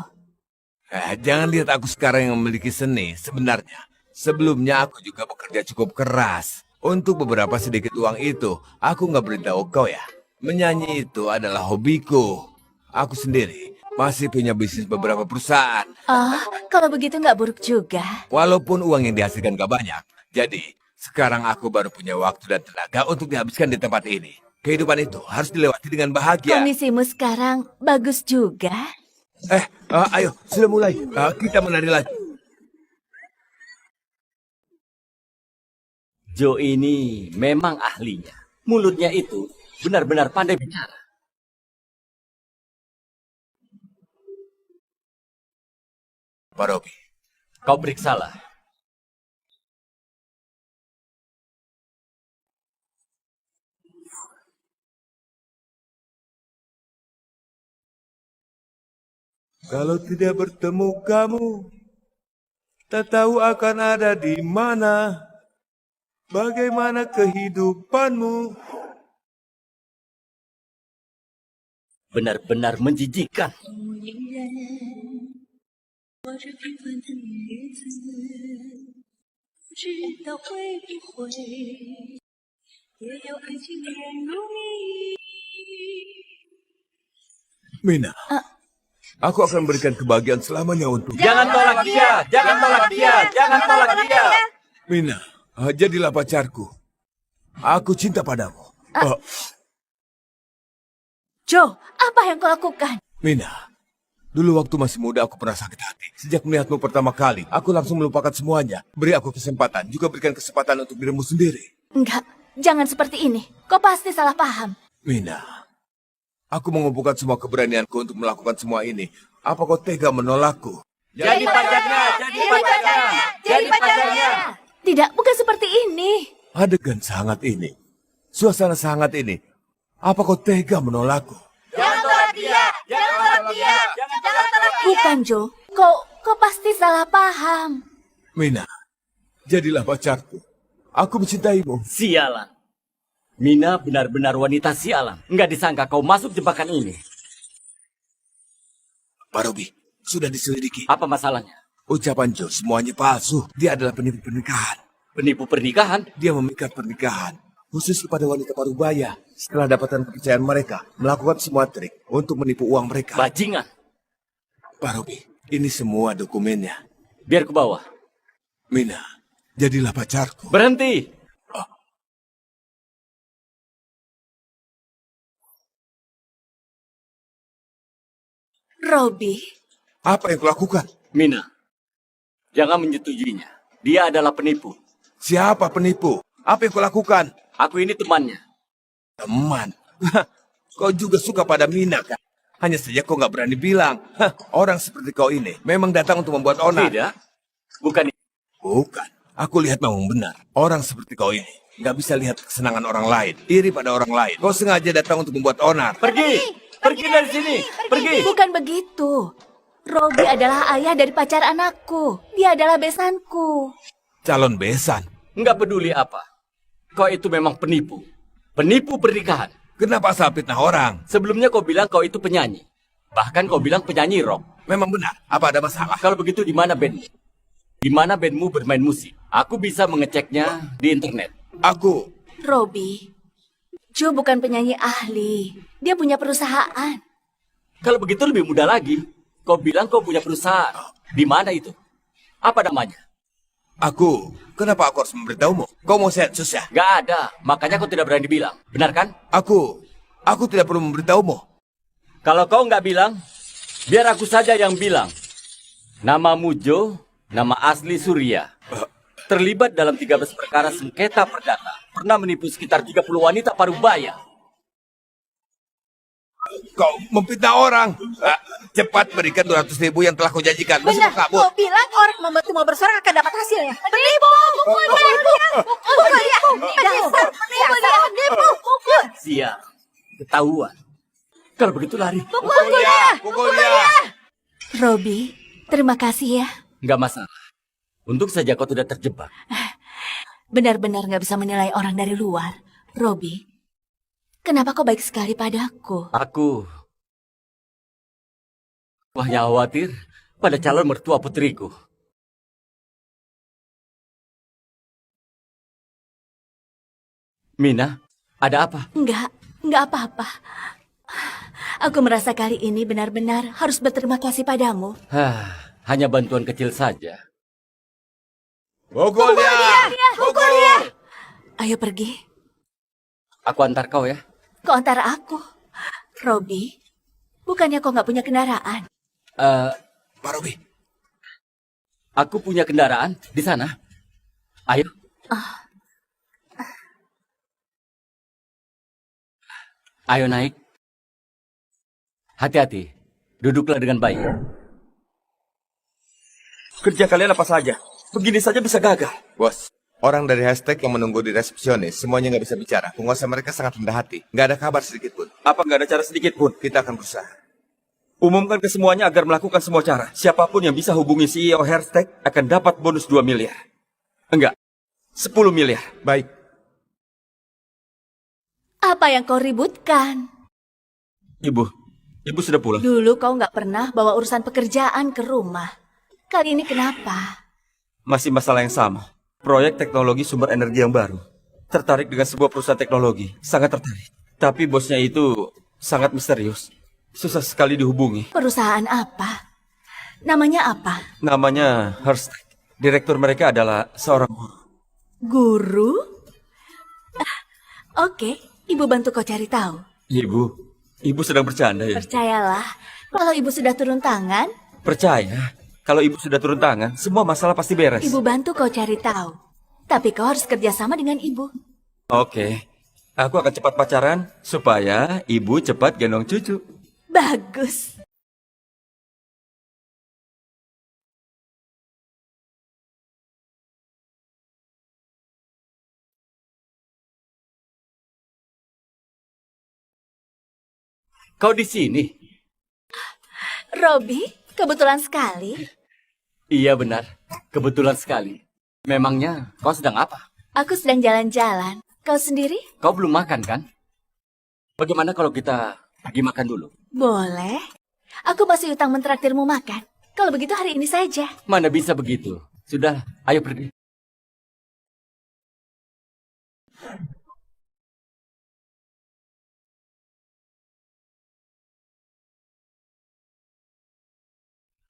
Jangan lihat aku sekarang yang memiliki seni. Sebenarnya, sebelumnya aku juga bekerja cukup keras. Untuk beberapa sedikit uang itu, aku nggak beritahu kau ya. Menyanyi itu adalah hobiku. Aku sendiri masih punya bisnis beberapa perusahaan.
Kalau begitu nggak buruk juga.
Walaupun uang yang dihasilkan gak banyak. Jadi, sekarang aku baru punya waktu dan tenaga untuk dihabiskan di tempat ini. Kehidupan itu harus dilewati dengan bahagia.
Kondisimu sekarang bagus juga.
Ayo, sudah mulai. Kita menari lagi.
Joe ini memang ahlinya. Mulutnya itu benar-benar pandai bicara.
Pak Robi,
Kau periksalah.
kalau tidak bertemu kamu, tak tahu akan ada di mana. Bagaimana kehidupanmu?
Benar-benar menjijikan.
Mina, aku akan berikan kebahagiaan selamanya untuk
Jangan tolak dia, jangan tolak dia, jangan tolak dia.
Mina. Jadilah pacarku. Aku cinta padamu.
Joe, apa yang kau lakukan?
Mina, dulu waktu masih muda aku pernah sakit hati. Sejak melihatmu pertama kali, aku langsung melupakan semuanya. Beri aku kesempatan, juga berikan kesempatan untuk dirimu sendiri.
Enggak, jangan seperti ini. Kau pasti salah paham.
Mina, aku mengumpulkan semua keberanianku untuk melakukan semua ini. Apa kau tega menolakku?
Jadi pacarnya, jadi pacarnya, jadi pacarnya.
Tidak, bukan seperti ini.
Adegan sangat ini, suasana sangat ini. Apa kau tega menolakku?
Bukan, Jo. Kau pasti salah paham.
Mina, jadilah pacarku. Aku mencintaimu.
Sialan. Mina benar-benar wanita sialan. Nggak disangka kau masuk jebakan ini.
Pak Robi, sudah diselidiki.
Apa masalahnya?
Ucapan Joe semuanya palsu. Dia adalah penipu pernikahan.
Penipu pernikahan?
Dia memikat pernikahan. Khusus kepada wanita parubaya. Setelah dapatkan kepercayaan mereka, melakukan semua trik untuk menipu uang mereka.
Bajingan.
Pak Robi, ini semua dokumennya.
Biar ku bawa.
Mina, jadilah pacarku.
Berhenti.
Robi,
Apa yang kulakukan?
Mina, jangan menyetujuinya. Dia adalah penipu.
Siapa penipu? Apa yang kulakukan?
Aku ini temannya.
Teman. Kau juga suka pada Mina kan? Hanya saja kau nggak berani bilang. Orang seperti kau ini memang datang untuk membuat onar.
Tidak. Bukan.
Bukan. Aku lihat memang benar. Orang seperti kau ini nggak bisa lihat kesenangan orang lain. Iri pada orang lain. Kau sengaja datang untuk membuat onar.
Pergi. Pergi dari sini. Pergi.
bukan begitu. Robi adalah ayah dari pacar anakku. Dia adalah besanku.
Calon besan.
Nggak peduli apa. Kau itu memang penipu. Penipu pernikahan.
Kenapa asal fitnah orang?
Sebelumnya kau bilang kau itu penyanyi. Bahkan kau bilang penyanyi rock.
Memang benar. Apa ada masalah?
Kalau begitu di mana bandmu? Di mana bandmu bermain musik? Aku bisa mengeceknya di internet.
Aku.
Robi, Joe bukan penyanyi ahli. Dia punya perusahaan.
Kalau begitu lebih mudah lagi. Kau bilang kau punya perusahaan. Di mana itu? Apa namanya?
Aku. Kenapa aku harus memberitahumu? Kau mau sehat susah?
Gak ada. Makanya kau tidak berani bilang. Benar kan?
Aku tidak perlu memberitahumu.
Kalau kau nggak bilang, biar aku saja yang bilang. Namamu Joe, nama asli Surya. Terlibat dalam 13 perkara sengketa perdata. Pernah menipu sekitar 30 wanita parubaya.
Kau memfitnah orang. Cepat berikan 200.000 yang telah kau janjikan. Masih mau kabur?
Kau bilang orang membantu mau bersorak akan dapat hasilnya. Penipu! Pukul dia! Pukul dia! Dasar penipu! Pukul!
Siap. Ketahuan. Kalau begitu lari.
Pukul dia! Pukul dia!
Robi, terima kasih ya.
Nggak masalah. Untuk saja kau tidak terjebak.
Benar-benar nggak bisa menilai orang dari luar. Robi, kenapa kau baik sekali padaku?
Aku hanya khawatir pada calon mertua putriku. Mina, ada apa?
Enggak apa-apa. Aku merasa kali ini benar-benar harus berterima kasih padamu.
Hanya bantuan kecil saja.
Pukul dia! Pukul dia!
Ayo pergi.
Aku antar kau ya.
Kau antara aku. Robi, bukannya kau nggak punya kendaraan?
Pak Robi,
Aku punya kendaraan di sana. Ayo. Ayo naik. Hati-hati. Duduklah dengan baik.
Kerja kalian apa saja? Begini saja bisa gagal.
bos. Orang dari hashtag yang menunggu di resepsionis, semuanya nggak bisa bicara. Penguasa mereka sangat rendah hati. Nggak ada kabar sedikit pun.
Apa nggak ada cara sedikit pun?
Kita akan berusaha.
Umumkan ke semuanya agar melakukan semua cara. Siapapun yang bisa hubungi CEO hashtag akan dapat bonus 2 miliar. Enggak, 10 miliar.
Baik.
Apa yang kau ributkan?
Ibu sudah pulang.
Dulu kau nggak pernah bawa urusan pekerjaan ke rumah. Kali ini kenapa?
Masih masalah yang sama. Proyek teknologi sumber energi yang baru. Tertarik dengan sebuah perusahaan teknologi. Sangat tertarik. Tapi bosnya itu sangat misterius. Susah sekali dihubungi.
Perusahaan apa? Namanya apa?
Namanya Herstek. Direktur mereka adalah seorang guru.
Guru? Oke, ibu bantu kau cari tahu.
Ibu sedang bercanda ya?
Percayalah, kalau ibu sudah turun tangan,
Percaya, kalau ibu sudah turun tangan, semua masalah pasti beres.
ibu bantu kau cari tahu. Tapi kau harus kerjasama dengan ibu.
Oke, aku akan cepat pacaran supaya ibu cepat gendong cucu.
Bagus.
kau di sini?
Robi, kebetulan sekali.
Iya benar, kebetulan sekali. Memangnya kau sedang apa?
Aku sedang jalan-jalan. Kau sendiri?
Kau belum makan kan? Bagaimana kalau kita pergi makan dulu?
Boleh. Aku masih utang mentraktirmu makan. Kalau begitu hari ini saja.
Mana bisa begitu? Sudah, ayo pergi.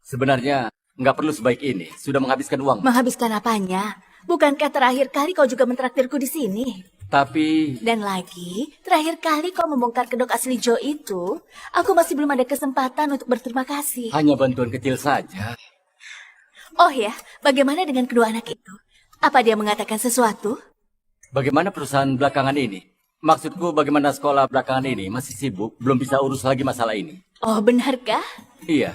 Sebenarnya nggak perlu sebaik ini. Sudah menghabiskan uang.
Menghabiskan apanya? Bukankah terakhir kali kau juga mentraktirku di sini?
Tapi
Dan lagi, terakhir kali kau membongkar kedok asli Joe itu, aku masih belum ada kesempatan untuk berterima kasih.
hanya bantuan kecil saja.
Oh ya, bagaimana dengan kedua anak itu? Apa dia mengatakan sesuatu?
Bagaimana perusahaan belakangan ini? Maksudku bagaimana sekolah belakangan ini? Masih sibuk, belum bisa urus lagi masalah ini.
Oh, benarkah?
Iya.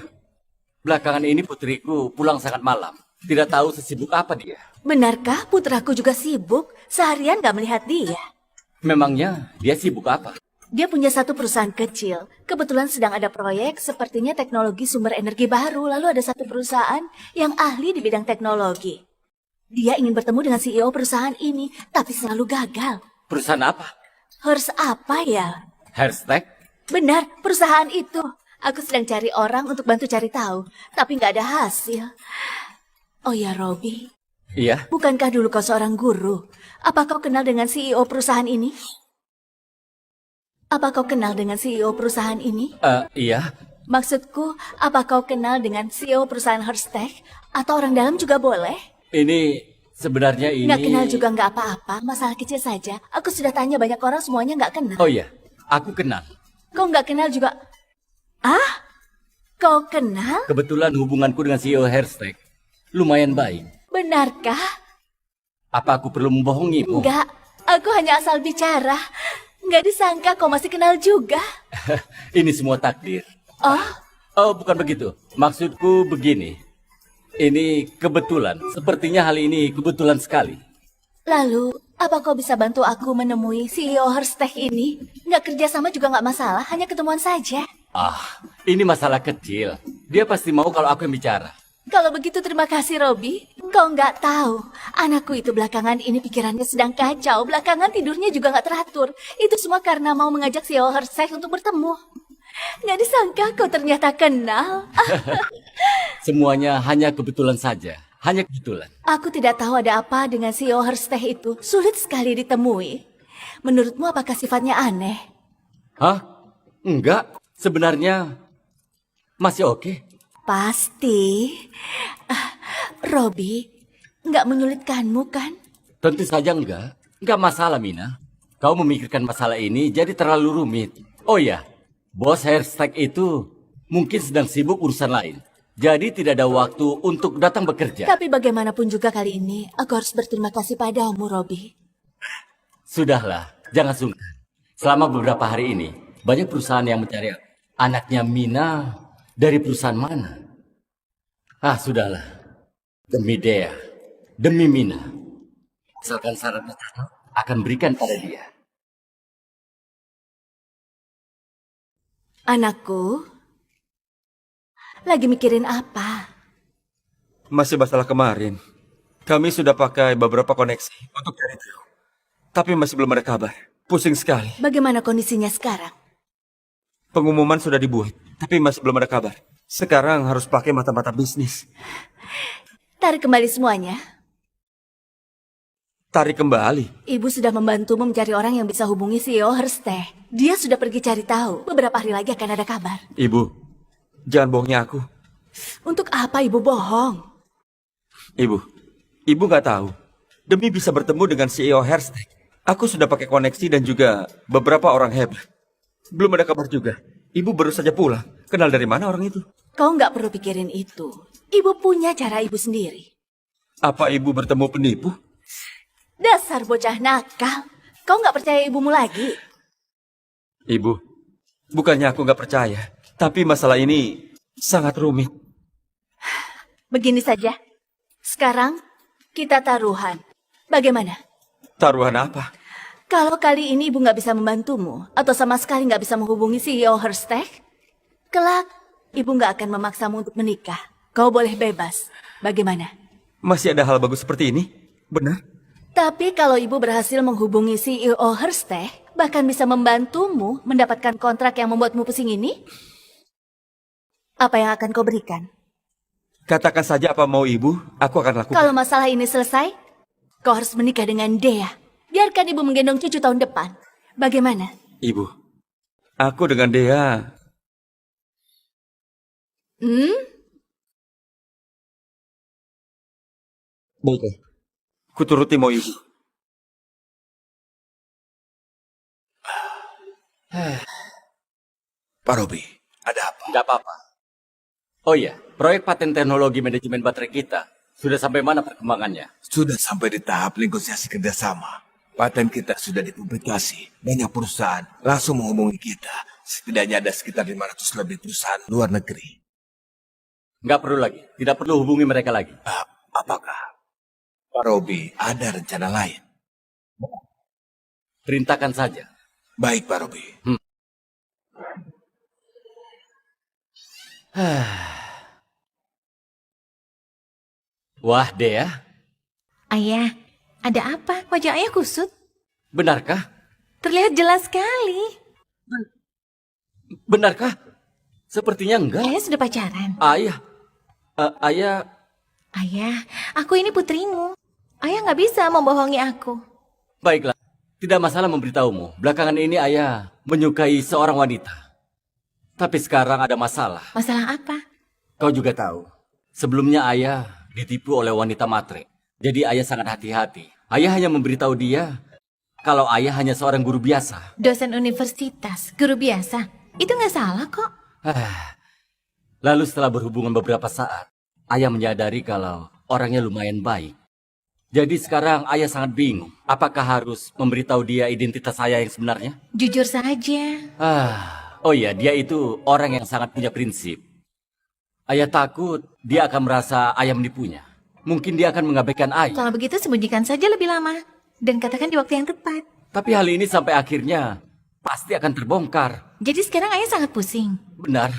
Belakangan ini putriku pulang sangat malam. Tidak tahu sesibuk apa dia.
Benarkah putraku juga sibuk? Seharian gak melihat dia.
Memangnya dia sibuk apa?
Dia punya satu perusahaan kecil. Kebetulan sedang ada proyek sepertinya teknologi sumber energi baru. Lalu ada satu perusahaan yang ahli di bidang teknologi. Dia ingin bertemu dengan CEO perusahaan ini, tapi selalu gagal.
Perusahaan apa?
Harus apa ya?
Hashtag?
Benar, perusahaan itu. Aku sedang cari orang untuk bantu cari tahu, tapi nggak ada hasil. Oh ya, Robi.
Iya.
Bukankah dulu kau seorang guru? Apa kau kenal dengan CEO perusahaan ini? Apa kau kenal dengan CEO perusahaan ini?
Iya.
Maksudku, apa kau kenal dengan CEO perusahaan Herstek? Atau orang dalam juga boleh?
Ini sebenarnya ini...
Nggak kenal juga nggak apa-apa, masalah kecil saja. Aku sudah tanya banyak orang, semuanya nggak kenal.
Oh iya, aku kenal.
Kau nggak kenal juga? Ah? Kau kenal?
Kebetulan hubunganku dengan CEO Hashtag lumayan baik.
Benarkah?
Apa aku perlu membohongimu?
Enggak, aku hanya asal bicara. Nggak disangka kau masih kenal juga.
Ini semua takdir.
Oh,
Oh, bukan begitu. Maksudku begini. Ini kebetulan. Sepertinya hal ini kebetulan sekali.
lalu apa kau bisa bantu aku menemui CEO Herstek ini? Nggak kerjasama juga nggak masalah, hanya ketemuan saja.
Ah, ini masalah kecil. Dia pasti mau kalau aku yang bicara.
Kalau begitu terima kasih, Robi. Kau nggak tahu, anakku itu belakangan ini pikirannya sedang kacau. Belakangan tidurnya juga nggak teratur. Itu semua karena mau mengajak CEO Herstek untuk bertemu. Nggak disangka kau ternyata kenal.
Semuanya hanya kebetulan saja. Hanya kebetulan.
Aku tidak tahu ada apa dengan CEO Herstek itu. Sulit sekali ditemui. Menurutmu apakah sifatnya aneh?
Hah? Enggak. Sebenarnya masih oke.
Pasti. Robi, nggak menyulitkanmu kan?
Tentu saja enggak. Enggak masalah, Mina. Kau memikirkan masalah ini jadi terlalu rumit. Oh ya, bos Hashtag itu mungkin sedang sibuk urusan lain. Jadi tidak ada waktu untuk datang bekerja.
Tapi bagaimanapun juga kali ini, aku harus berterima kasih padamu, Robi.
Sudahlah, jangan sungkan. Selama beberapa hari ini, banyak perusahaan yang mencari anaknya Mina dari perusahaan mana. Ah, sudahlah. Demi Dea, demi Mina. Misalkan syaratnya akan berikan pada dia.
Anakku, lagi mikirin apa?
Masih masalah kemarin. Kami sudah pakai beberapa koneksi untuk cari tahu. Tapi masih belum ada kabar. Pusing sekali.
Bagaimana kondisinya sekarang?
Pengumuman sudah dibuat, tapi masih belum ada kabar. Sekarang harus pakai mata-mata bisnis.
Tarik kembali semuanya.
Tarik kembali.
Ibu sudah membantumu mencari orang yang bisa hubungi CEO Herstek. Dia sudah pergi cari tahu. Beberapa hari lagi akan ada kabar.
Ibu, jangan bohongnya aku.
Untuk apa ibu bohong?
Ibu nggak tahu. Demi bisa bertemu dengan CEO Herstek, aku sudah pakai koneksi dan juga beberapa orang hebat. Belum ada kabar juga. Ibu baru saja pulang. Kenal dari mana orang itu?
Kau nggak perlu pikirin itu. Ibu punya cara ibu sendiri.
Apa ibu bertemu penipu?
Dasar bocah nakal. Kau nggak percaya ibumu lagi?
Ibu, bukannya aku nggak percaya. Tapi masalah ini sangat rumit.
Begini saja. Sekarang kita taruhan. Bagaimana?
Taruhan apa?
Kalau kali ini ibu nggak bisa membantumu, atau sama sekali nggak bisa menghubungi CEO Herstek, kelak ibu nggak akan memaksamu untuk menikah. Kau boleh bebas. Bagaimana?
Masih ada hal bagus seperti ini? Benar?
Tapi kalau ibu berhasil menghubungi CEO Herstek, bahkan bisa membantumu mendapatkan kontrak yang membuatmu pusing ini, apa yang akan kau berikan?
Katakan saja apa mau ibu, aku akan lakukan.
Kalau masalah ini selesai, kau harus menikah dengan Dea. Biarkan ibu menggendong cucu tahun depan. Bagaimana?
Ibu, aku dengan Dea. Baiklah. Kuturuti mau ibu.
Pak Robi, ada apa?
Nggak apa-apa. Oh iya, proyek paten teknologi manajemen baterai kita sudah sampai mana perkembangannya?
Sudah sampai di tahap negosiasi kerjasama. Paten kita sudah dipublikasi. Banyak perusahaan langsung menghubungi kita. Setidaknya ada sekitar 500 lebih perusahaan luar negeri.
Nggak perlu lagi, tidak perlu hubungi mereka lagi.
Apakah Pak Robi ada rencana lain?
Perintahkan saja.
Baik Pak Robi.
Wah, Dea,
Ayah, ada apa? Wajah ayah kusut.
benarkah?
Terlihat jelas sekali.
Benarkah? Sepertinya enggak.
Ayah sudah pacaran.
Ayah, ayah,
Ayah, aku ini putrimu. Ayah nggak bisa membohongi aku.
baiklah. Tidak masalah memberitahumu. Belakangan ini ayah menyukai seorang wanita. Tapi sekarang ada masalah.
Masalah apa?
Kau juga tahu. Sebelumnya ayah ditipu oleh wanita matre. Jadi ayah sangat hati-hati. Ayah hanya memberitahu dia kalau ayah hanya seorang guru biasa.
Dosen universitas, guru biasa. Itu nggak salah kok.
Lalu setelah berhubungan beberapa saat, ayah menyadari kalau orangnya lumayan baik. Jadi sekarang ayah sangat bingung. Apakah harus memberitahu dia identitas saya yang sebenarnya?
Jujur saja.
Oh iya, dia itu orang yang sangat punya prinsip. Ayah takut dia akan merasa ayah menipunya. Mungkin dia akan mengabaikan ayah.
Kalau begitu sembunyikan saja lebih lama. Dan katakan di waktu yang tepat.
Tapi hal ini sampai akhirnya pasti akan terbongkar.
Jadi sekarang ayah sangat pusing.
Benar.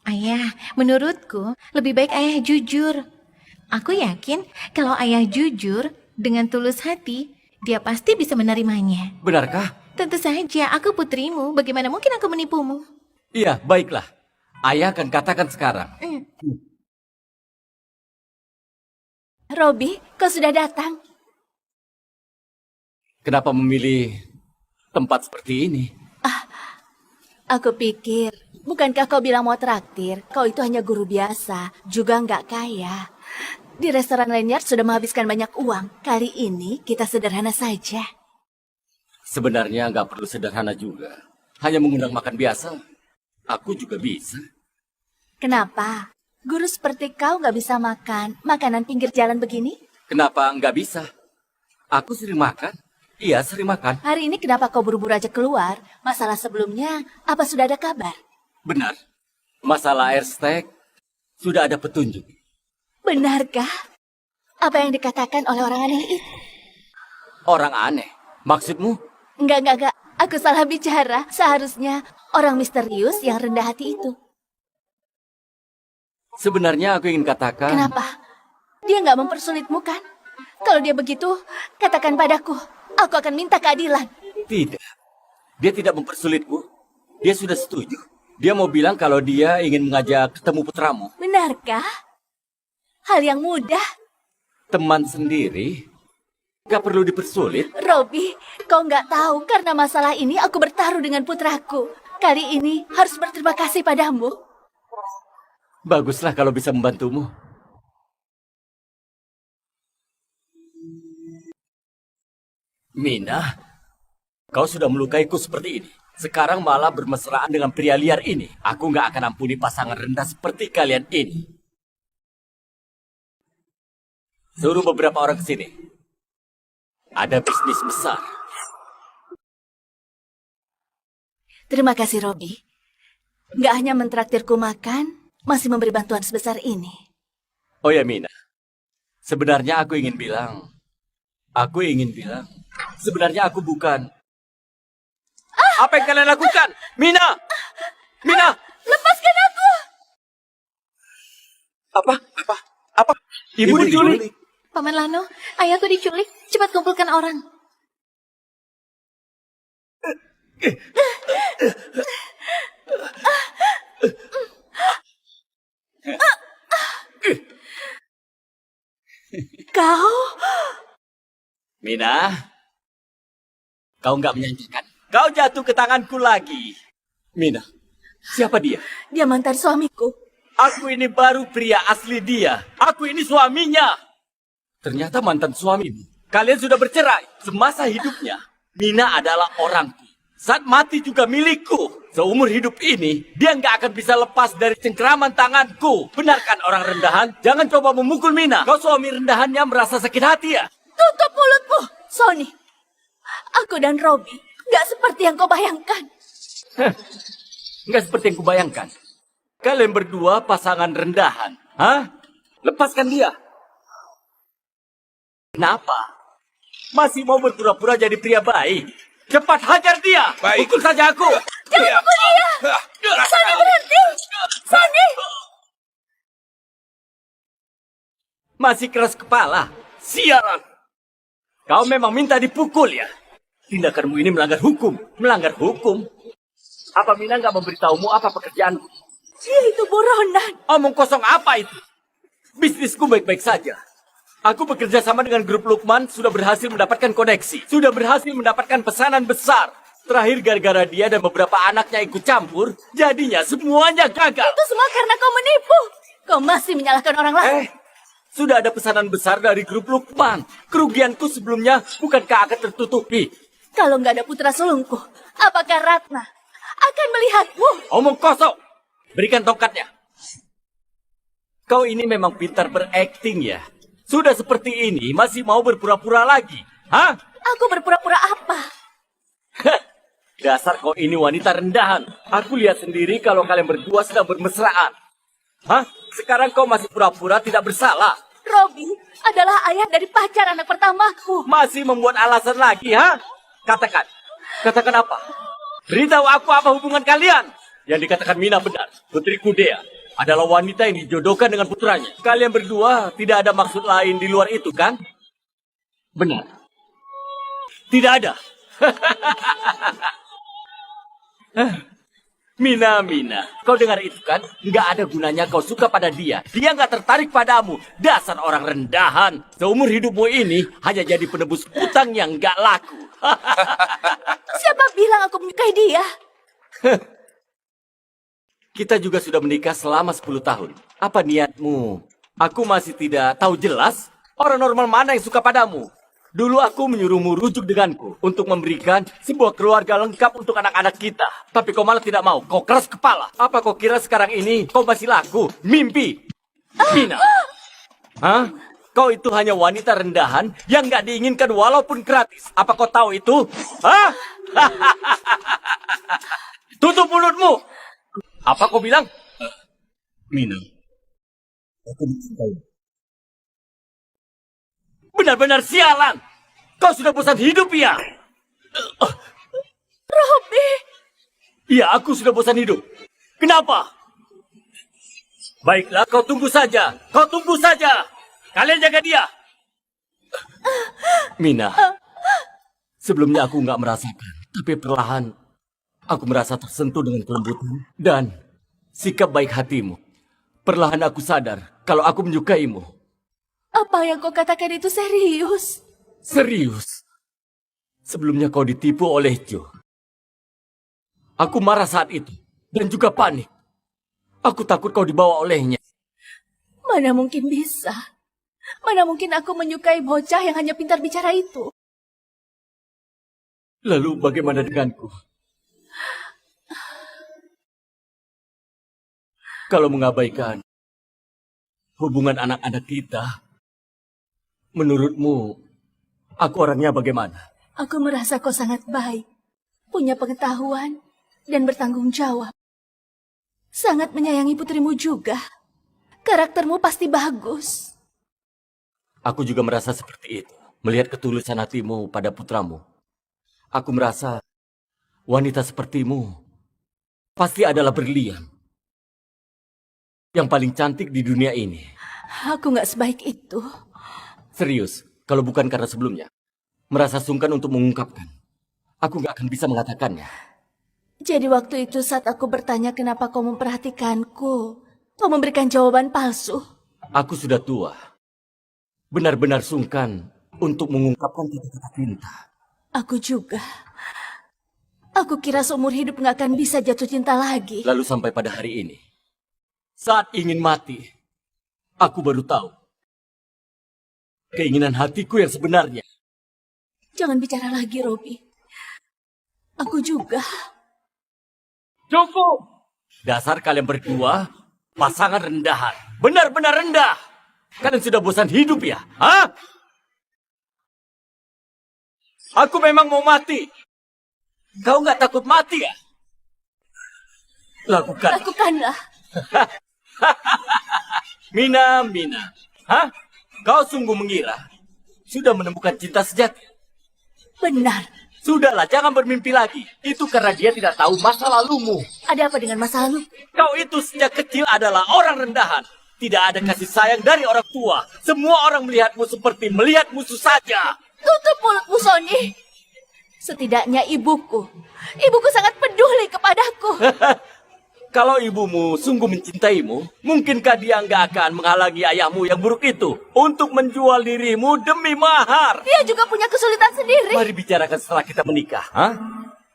Ayah, menurutku lebih baik ayah jujur. Aku yakin kalau ayah jujur dengan tulus hati, dia pasti bisa menerimanya.
Benarkah?
Tentu saja, aku putrimu. Bagaimana mungkin aku menipumu?
Iya, baiklah. Ayah akan katakan sekarang.
Robi, kau sudah datang.
Kenapa memilih tempat seperti ini?
Aku pikir, bukankah kau bilang mau traktir? Kau itu hanya guru biasa, juga nggak kaya. Di restoran Lanyard sudah menghabiskan banyak uang. Kali ini kita sederhana saja.
Sebenarnya nggak perlu sederhana juga. Hanya mengundang makan biasa. Aku juga bisa.
Kenapa? Guru seperti kau nggak bisa makan makanan pinggir jalan begini?
Kenapa nggak bisa? Aku sering makan. Iya, sering makan.
Hari ini kenapa kau buru-buru aja keluar? Masalah sebelumnya, apa sudah ada kabar?
Benar. Masalah airstek sudah ada petunjuk.
Benarkah? Apa yang dikatakan oleh orang aneh itu?
Orang aneh? Maksudmu?
Enggak. Aku salah bicara. Seharusnya orang misterius yang rendah hati itu.
Sebenarnya aku ingin katakan...
Kenapa? Dia nggak mempersulitmu kan? Kalau dia begitu, katakan padaku. Aku akan minta keadilan.
Tidak. Dia tidak mempersulitku. Dia sudah setuju. Dia mau bilang kalau dia ingin mengajak ketemu putramu.
Benarkah? Hal yang mudah.
Teman sendiri? Gak perlu dipersulit.
Robi, kau nggak tahu karena masalah ini aku bertaruh dengan putraku. Kali ini harus berterima kasih padamu.
Baguslah kalau bisa membantumu. Mina, kau sudah melukaiku seperti ini. Sekarang malah bermesraan dengan pria liar ini. Aku nggak akan ampuni pasangan rendah seperti kalian ini. Suruh beberapa orang ke sini. Ada bisnis besar.
Terima kasih, Robi. Nggak hanya mentraktirku makan, masih memberi bantuan sebesar ini.
Oh ya, Mina. Sebenarnya aku ingin bilang, Sebenarnya aku bukan. Apa yang kalian lakukan? Mina! Mina!
Lepaskan aku!
Apa?
Ibu diculik.
Paman Lano, ayahku diculik. Cepat kumpulkan orang.
Kau?
Mina, kau nggak menyangka kan? Kau jatuh ke tanganku lagi. Mina, siapa dia?
Dia mantan suamiku.
Aku ini baru pria asli dia. Aku ini suaminya. Ternyata mantan suamimu. Kalian sudah bercerai semasa hidupnya. Mina adalah orangku. Saat mati juga milikku. Seumur hidup ini, dia nggak akan bisa lepas dari cengkeraman tanganku. Benarkan orang rendahan? Jangan coba memukul Mina. Kau suami rendahannya merasa sakit hati ya?
Tutup mulutmu, Sony. Aku dan Robbie nggak seperti yang kau bayangkan.
Nggak seperti yang kubayangkan. Kalian berdua pasangan rendahan. Hah? Lepaskan dia. Kenapa? Masih mau berpura-pura jadi pria baik? Cepat hajar dia.
Baik.
Pukul saja aku.
Jangan pukul dia! Sony, berhenti! Sony!
Masih keras kepala. Sialan. Kau memang minta dipukul ya? Tindakanmu ini melanggar hukum. Melanggar hukum? Apa Mina nggak memberitahumu apa pekerjaanku?
Dia itu buronan.
Omong kosong apa itu? Bisnisku baik-baik saja. Aku bekerja sama dengan grup Lukman, sudah berhasil mendapatkan koneksi. Sudah berhasil mendapatkan pesanan besar. Terakhir gara-gara dia dan beberapa anaknya ikut campur, jadinya semuanya gagal.
Itu semua karena kau menipu. Kau masih menyalahkan orang lain.
Sudah ada pesanan besar dari grup Lukman. Kerugianku sebelumnya bukankah akan tertutupi?
Kalau nggak ada putra sulungku, apakah Ratna akan melihatmu?
Omong kosong. Berikan tongkatnya. Kau ini memang pintar berakting ya. Sudah seperti ini, masih mau berpura-pura lagi? Hah?
Aku berpura-pura apa?
Dasar kau ini wanita rendahan. Aku lihat sendiri kalau kalian berdua sedang bermesraan. Hah? Sekarang kau masih pura-pura tidak bersalah.
Robbie adalah ayah dari pacar anak pertamaku.
Masih membuat alasan lagi, ha? Katakan. Katakan apa? Beritahu aku apa hubungan kalian. Yang dikatakan Mina benar. Putriku Dea adalah wanita yang dijodohkan dengan putranya. Kalian berdua tidak ada maksud lain di luar itu, kan? Benar. Tidak ada. Mina, kau dengar itu kan? Nggak ada gunanya kau suka pada dia. Dia nggak tertarik padamu. Dasar orang rendahan. Seumur hidupmu ini hanya jadi penebus utang yang nggak laku.
Siapa bilang aku menyukai dia?
Kita juga sudah menikah selama 10 tahun. Apa niatmu? Aku masih tidak tahu jelas. Orang normal mana yang suka padamu? Dulu aku menyuruhmu rujuk denganku untuk memberikan sebuah keluarga lengkap untuk anak-anak kita. Tapi kau malah tidak mau. Kau keras kepala. Apa kau kira sekarang ini kau masih laku? Mimpi. Mina. Hah? Kau itu hanya wanita rendahan yang nggak diinginkan walaupun gratis. Apa kau tahu itu? Hah? Tutup mulutmu. Apa kau bilang? Mina. Aku mencintai. Benar-benar sialan. Kau sudah bosan hidup ya?
Robbie.
Iya, aku sudah bosan hidup. Kenapa? Baiklah, kau tunggu saja. Kau tunggu saja. Kalian jaga dia. Mina. Sebelumnya aku nggak merasakan. Tapi perlahan aku merasa tersentuh dengan kelembutan dan sikap baik hatimu. Perlahan aku sadar kalau aku menyukaimu.
Apa yang kau katakan itu serius?
Serius. Sebelumnya kau ditipu oleh Jo. Aku marah saat itu dan juga panik. Aku takut kau dibawa olehnya.
Mana mungkin bisa? Mana mungkin aku menyukai bocah yang hanya pintar bicara itu?
Lalu bagaimana denganku? Kalau mengabaikan hubungan anak-anak kita, menurutmu aku orangnya bagaimana?
Aku merasa kau sangat baik, punya pengetahuan, dan bertanggung jawab. Sangat menyayangi putrimu juga. Karaktermu pasti bagus.
Aku juga merasa seperti itu. melihat ketulusan hatimu pada putramu, aku merasa wanita sepertimu pasti adalah berlian yang paling cantik di dunia ini.
Aku nggak sebaik itu.
Serius, kalau bukan karena sebelumnya merasa sungkan untuk mengungkapkan, aku nggak akan bisa mengatakannya.
Jadi waktu itu saat aku bertanya kenapa kau memperhatikanku, kau memberikan jawaban palsu.
Aku sudah tua, benar-benar sungkan untuk mengungkapkan kata-kata cinta.
Aku juga. Aku kira seumur hidup nggak akan bisa jatuh cinta lagi.
Lalu sampai pada hari ini, saat ingin mati, aku baru tahu keinginan hatiku yang sebenarnya.
Jangan bicara lagi, Robi. Aku juga.
Cukup! Dasar kalian berdua, pasangan rendahan. Benar-benar rendah. Kalian sudah bosan hidup ya? Hah? Aku memang mau mati. Kau nggak takut mati ya? Lakukan.
Lakukanlah.
Mina. Hah? Kau sungguh mengira sudah menemukan cinta sejati?
Benar.
Sudahlah, jangan bermimpi lagi. Itu karena dia tidak tahu masa lalumu.
Ada apa dengan masa lalu?
Kau itu sejak kecil adalah orang rendahan. Tidak ada kasih sayang dari orang tua. Semua orang melihatmu seperti melihat musuh saja.
Tutup mulutmu, Sony. Setidaknya ibuku. Ibuku sangat peduli kepadaku.
Kalau ibumu sungguh mencintaimu, mungkinkah dia nggak akan menghalangi ayahmu yang buruk itu untuk menjual dirimu demi mahar?
Dia juga punya kesulitan sendiri.
Mari bicarakan setelah kita menikah. Hah?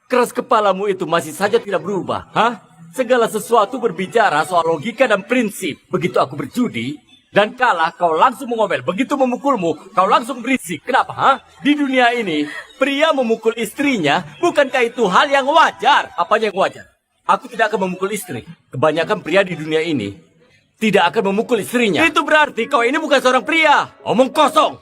Keras kepalamu itu masih saja tidak berubah. Hah? Segala sesuatu berbicara soal logika dan prinsip. Begitu aku berjudi dan kalah, kau langsung mengomel. Begitu memukulmu, kau langsung berisik. Kenapa? Hah? Di dunia ini, pria memukul istrinya, bukankah itu hal yang wajar? Apanya yang wajar? Aku tidak akan memukul istri. Kebanyakan pria di dunia ini tidak akan memukul istrinya. Itu berarti kau ini bukan seorang pria. Omong kosong.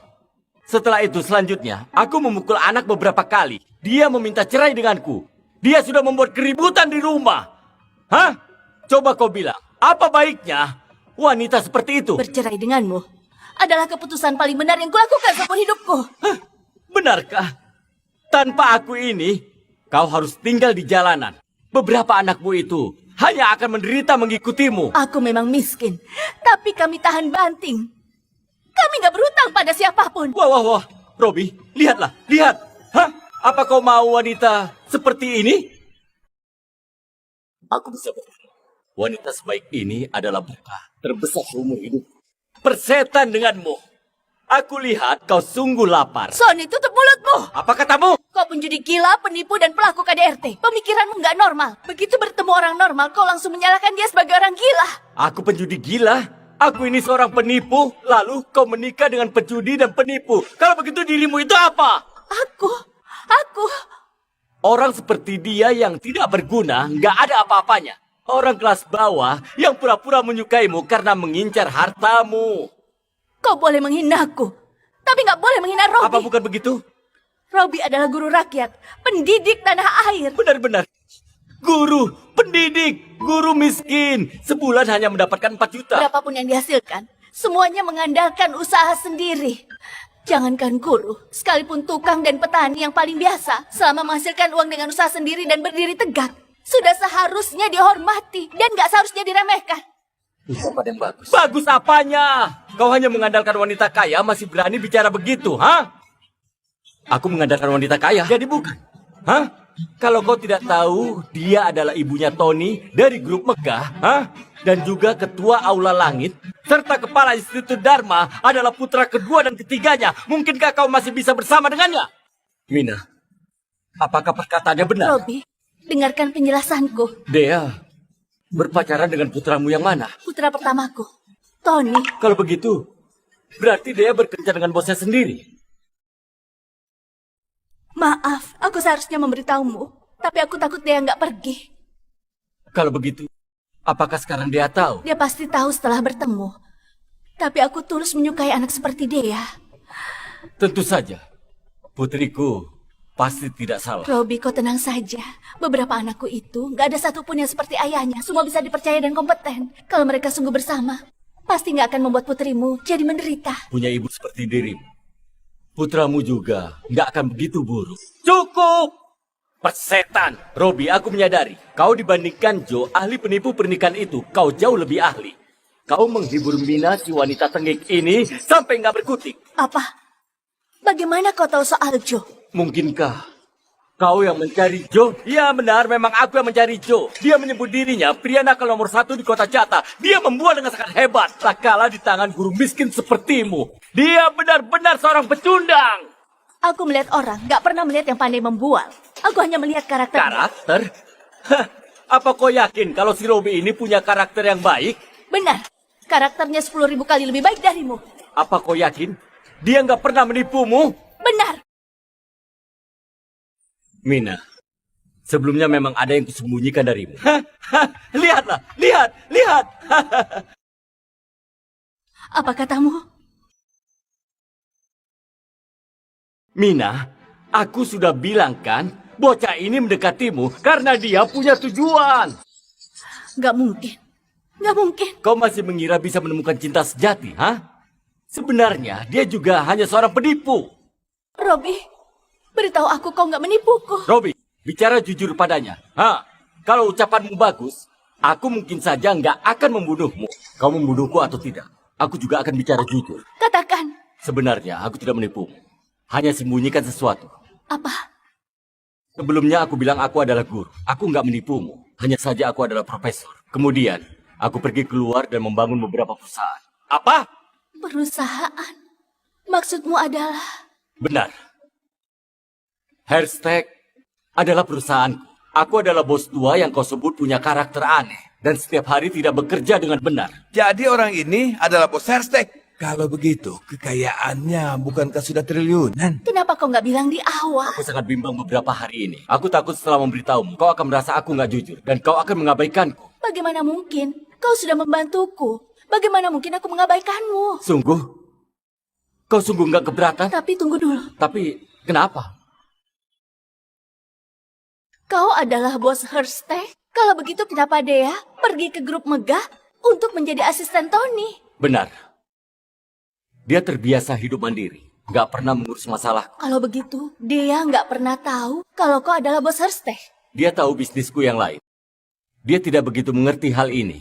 Setelah itu selanjutnya, aku memukul anak beberapa kali. Dia meminta cerai denganku. Dia sudah membuat keributan di rumah. Hah? Coba kau bilang, apa baiknya wanita seperti itu?
Bercerai denganmu adalah keputusan paling benar yang kulakukan seumur hidupku.
Hah? Benarkah? Tanpa aku ini, kau harus tinggal di jalanan. Beberapa anakmu itu hanya akan menderita mengikutimu.
Aku memang miskin, tapi kami tahan banting. Kami nggak berhutang pada siapapun.
Wah. Robi, lihatlah, lihat. Hah? Apa kau mau wanita seperti ini? Aku bisa berkata, wanita sebaik ini adalah berkah terbesar seumur hidup. Persetan denganmu. Aku lihat kau sungguh lapar.
Sony, tutup mulutmu.
Apa katamu?
Kau penjudi gila, penipu, dan pelaku KDRT. Pemikiranmu nggak normal. Begitu bertemu orang normal, kau langsung menyalahkan dia sebagai orang gila.
Aku penjudi gila? Aku ini seorang penipu, lalu kau menikah dengan penjudi dan penipu. Kalau begitu dirimu itu apa?
Aku.
Orang seperti dia yang tidak berguna, nggak ada apa-apanya. Orang kelas bawah yang pura-pura menyukaimu karena mengincar hartamu.
Kau boleh menghinaku, tapi nggak boleh menghina Robi.
Apa bukan begitu?
Robi adalah guru rakyat, pendidik tanah air.
Benar-benar. Guru, pendidik, guru miskin. Sebulan hanya mendapatkan 4 juta.
Berapapun yang dihasilkan, semuanya mengandalkan usaha sendiri. Jangankan guru, sekalipun tukang dan petani yang paling biasa, selama menghasilkan uang dengan usaha sendiri dan berdiri tegak, sudah seharusnya dihormati dan nggak seharusnya diremehkan.
Ucapan yang bagus. Bagus apanya? Kau hanya mengandalkan wanita kaya masih berani bicara begitu, ha? Aku mengandalkan wanita kaya, jadi bukan. Hah? Kalau kau tidak tahu, dia adalah ibunya Tony dari grup Megah, hah? Dan juga ketua Aula Langit, serta kepala Institut Dharma adalah putra kedua dan ketiganya. Mungkinkah kau masih bisa bersama dengannya? Mina, apakah perkataannya benar?
Robi, dengarkan penjelasanku.
Dea berpacaran dengan putramu yang mana?
Putra pertamaku, Tony.
Kalau begitu, berarti Dea berkencan dengan bosnya sendiri.
Maaf, aku seharusnya memberitahumu, tapi aku takut dia nggak pergi.
Kalau begitu, apakah sekarang dia tahu?
Dia pasti tahu setelah bertemu. Tapi aku tulus menyukai anak seperti dia.
Tentu saja, putriku pasti tidak salah.
Robi, kau tenang saja. Beberapa anakku itu nggak ada satupun yang seperti ayahnya. Semua bisa dipercaya dan kompeten. Kalau mereka sungguh bersama, pasti nggak akan membuat putrimu jadi menderita.
Punya ibu seperti dirimu, putramu juga nggak akan begitu buruk. Cukup! Persetan! Robi, aku menyadari. Kau dibandingkan Joe, ahli penipu pernikahan itu, kau jauh lebih ahli. Kau menghibur Mina, si wanita tengik ini, sampai nggak berkutik.
Apa? Bagaimana kau tahu soal Joe?
Mungkinkah kau yang mencari Joe? Ya benar, memang aku yang mencari Joe. Dia menyebut dirinya pria nakal nomor 1 di kota Jata. Dia membual dengan sangat hebat. Tak kalah di tangan guru miskin sepertimu. Dia benar-benar seorang pecundang.
Aku melihat orang, gak pernah melihat yang pandai membual. Aku hanya melihat karakter.
Karakter? Hah, apa kau yakin kalau si Robi ini punya karakter yang baik?
Benar, karakternya 10.000 kali lebih baik darimu.
Apa kau yakin dia nggak pernah menipumu?
Benar.
Mina, sebelumnya memang ada yang kusembunyikan darimu. Lihatlah, lihat.
Apa katamu?
Mina, aku sudah bilang kan, bocah ini mendekatimu karena dia punya tujuan.
Gak mungkin. Gak mungkin.
Kau masih mengira bisa menemukan cinta sejati, ha? Sebenarnya dia juga hanya seorang penipu.
Robi, beritahu aku kau gak menipuku.
Robi, bicara jujur padanya. Ha? Kalau ucapanmu bagus, aku mungkin saja nggak akan membunuhmu. Kau membunuhku atau tidak, aku juga akan bicara jujur.
Katakan.
Sebenarnya aku tidak menipumu. Hanya sembunyikan sesuatu.
Apa?
Sebelumnya aku bilang aku adalah guru. Aku nggak menipumu. Hanya saja aku adalah profesor. Kemudian, aku pergi keluar dan membangun beberapa perusahaan. Apa?
Perusahaan? Maksudmu adalah...
Benar. Hairstack adalah perusahaanku. Aku adalah bos tua yang kau sebut punya karakter aneh. Dan setiap hari tidak bekerja dengan benar.
Jadi orang ini adalah bos Hairstack. Kalau begitu, kekayaannya bukankah sudah triliunan?
Kenapa kau nggak bilang di awal?
Aku sangat bimbang beberapa hari ini. Aku takut setelah memberitahumu, kau akan merasa aku nggak jujur. Dan kau akan mengabaikanku.
Bagaimana mungkin? Kau sudah membantuku. Bagaimana mungkin aku mengabaikanmu?
Sungguh? Kau sungguh nggak keberatan?
Tapi tunggu dulu.
Tapi, kenapa?
Kau adalah bos Hairstack. Kalau begitu kenapa Dea pergi ke grup megah untuk menjadi asisten Tony?
Benar. Dia terbiasa hidup mandiri. Nggak pernah mengurus masalah.
Kalau begitu, Dea nggak pernah tahu kalau kau adalah bos Hairstack.
Dia tahu bisnisku yang lain. Dia tidak begitu mengerti hal ini.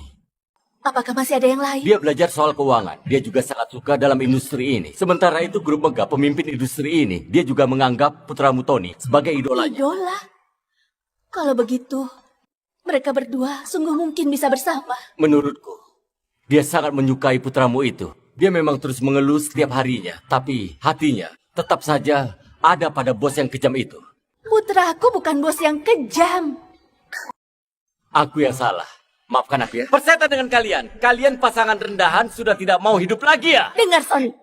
Apakah masih ada yang lain?
Dia belajar soal keuangan. Dia juga sangat suka dalam industri ini. Sementara itu grup megah pemimpin industri ini, dia juga menganggap putramu Tony sebagai idolanya.
Idola? Kalau begitu, mereka berdua sungguh mungkin bisa bersama.
Menurutku, dia sangat menyukai putramu itu. Dia memang terus mengeluh setiap harinya. Tapi hatinya tetap saja ada pada bos yang kejam itu.
Putraku bukan bos yang kejam.
Aku yang salah. Maafkan aku ya. Persetan dengan kalian. Kalian pasangan rendahan sudah tidak mau hidup lagi ya?
Dengar, Sony.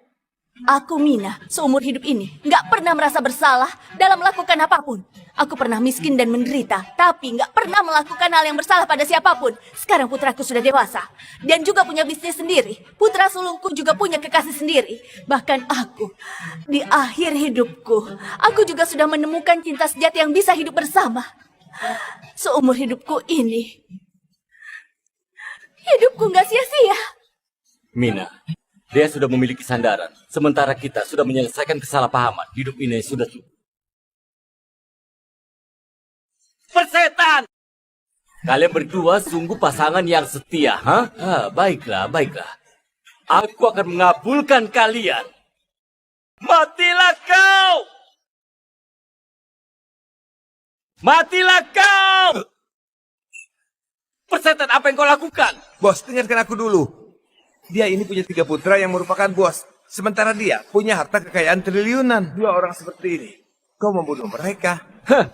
Aku, Mina, seumur hidup ini nggak pernah merasa bersalah dalam melakukan apapun. Aku pernah miskin dan menderita, tapi nggak pernah melakukan hal yang bersalah pada siapapun. Sekarang putraku sudah dewasa dan juga punya bisnis sendiri. Putra sulungku juga punya kekasih sendiri. Bahkan aku, di akhir hidupku, aku juga sudah menemukan cinta sejati yang bisa hidup bersama. Seumur hidupku ini, hidupku nggak sia-sia.
Mina, dia sudah memiliki sandaran. Sementara kita sudah menyelesaikan kesalahpahaman. Hidup ini sudah cukup. Persetan! Kalian berdua sungguh pasangan yang setia, ha? Baiklah, baiklah. Aku akan mengabulkan kalian. Matilah kau! Matilah kau! Persetan, apa yang kau lakukan?
Bos, dengarkan aku dulu. Dia ini punya 3 putra yang merupakan bos. Sementara dia punya harta kekayaan triliunan. 2 orang seperti ini. Kau membunuh mereka.
Hah?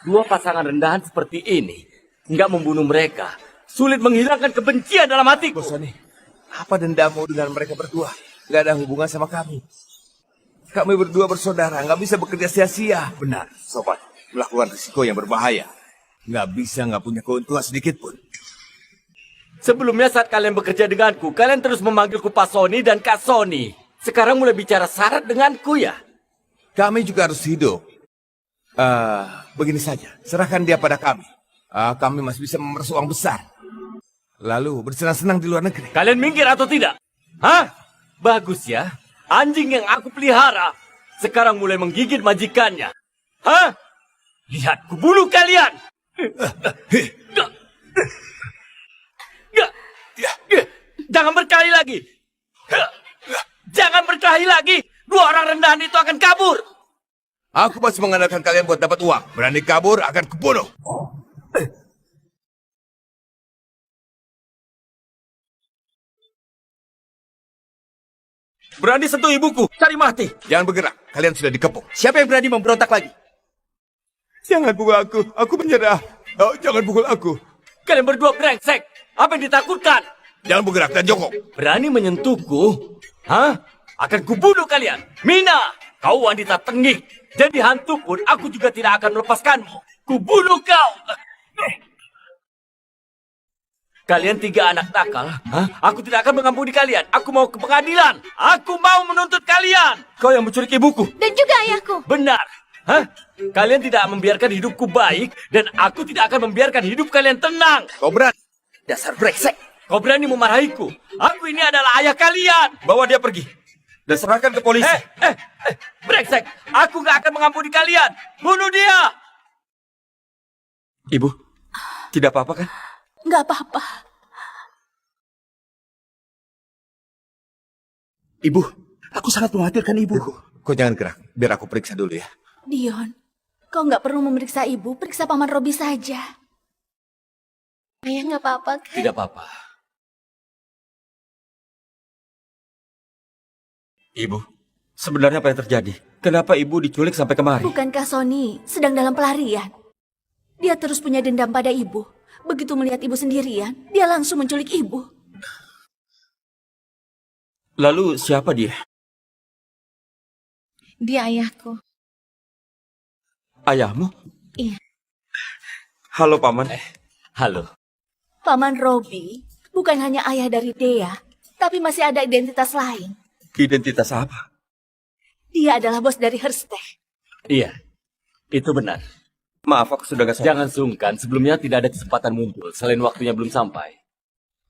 2 pasangan rendahan seperti ini nggak membunuh mereka. Sulit menghilangkan kebencian dalam hatiku.
Bos Sony, apa dendammu dengan mereka berdua? Gak ada hubungan sama kami. Kami berdua bersaudara, nggak bisa bekerja sia-sia. Benar, sobat. Melakukan risiko yang berbahaya. Nggak punya keuntungan sedikit pun.
Sebelumnya saat kalian bekerja denganku, kalian terus memanggilku Pak Sony dan Kak Sony. Sekarang mulai bicara syarat denganku ya?
Kami juga harus hidup. Begini saja, serahkan dia pada kami. Kami masih bisa memeras uang besar. Lalu bersenang-senang di luar negeri.
Kalian minggir atau tidak? Hah? Bagus ya. Anjing yang aku pelihara sekarang mulai menggigit majikannya. Hah? Lihat, kubunuh kalian! Jangan berkelahi lagi! Jangan berkelahi lagi! Dua orang rendahan itu akan kabur!
Aku masih mengandalkan kalian buat dapat uang. Berani kabur, akan kubunuh.
Berani sentuh ibuku, cari mati!
Jangan bergerak, kalian sudah dikepung.
Siapa yang berani memberontak lagi?
Jangan pukul aku menyerah. Oh, jangan pukul aku.
Kalian berdua brengsek! Apa yang ditakutkan?
Jangan bergerak dan jongkok.
Berani menyentuhku? Hah? Akan kubunuh kalian! Mina! Kau wanita tengik! Jadi hantu pun aku juga tidak akan melepaskanmu! Kubunuh kau! Kalian tiga anak nakal, hah? Aku tidak akan mengampuni kalian. Aku mau ke pengadilan. Aku mau menuntut kalian.
Kau yang menculik ibuku.
Dan juga ayahku.
Benar. Hah? Kalian tidak membiarkan hidupku baik, dan aku tidak akan membiarkan hidup kalian tenang.
Kau berani?
Dasar brengsek.
Kau berani memarahiku. Aku ini adalah ayah kalian.
Bawa dia pergi. Dan serahkan ke polisi.
Brengsek. Aku gak akan mengampuni kalian. Bunuh dia.
Ibu, tidak apa-apa kan?
Nggak apa-apa.
Ibu, aku sangat mengkhawatirkan ibu.
Kau jangan gerak, biar aku periksa dulu ya.
Dion, kau nggak perlu memeriksa ibu, periksa Paman Robi saja.
Ayah nggak apa-apa kan?
Tidak apa-apa.
Ibu, sebenarnya apa yang terjadi? Kenapa ibu diculik sampai kemari?
Bukankah Sony sedang dalam pelarian? Dia terus punya dendam pada ibu. Begitu melihat ibu sendirian, dia langsung menculik ibu.
Lalu siapa dia?
Dia ayahku.
Ayahmu?
Iya.
Halo, Paman.
Halo.
Paman Robi bukan hanya ayah dari Dea, tapi masih ada identitas lain.
Identitas apa?
Dia adalah bos dari Herstech.
Iya, itu benar.
Maaf, aku sudah gak sabar.
Jangan sungkan, sebelumnya tidak ada kesempatan muncul, selain waktunya belum sampai.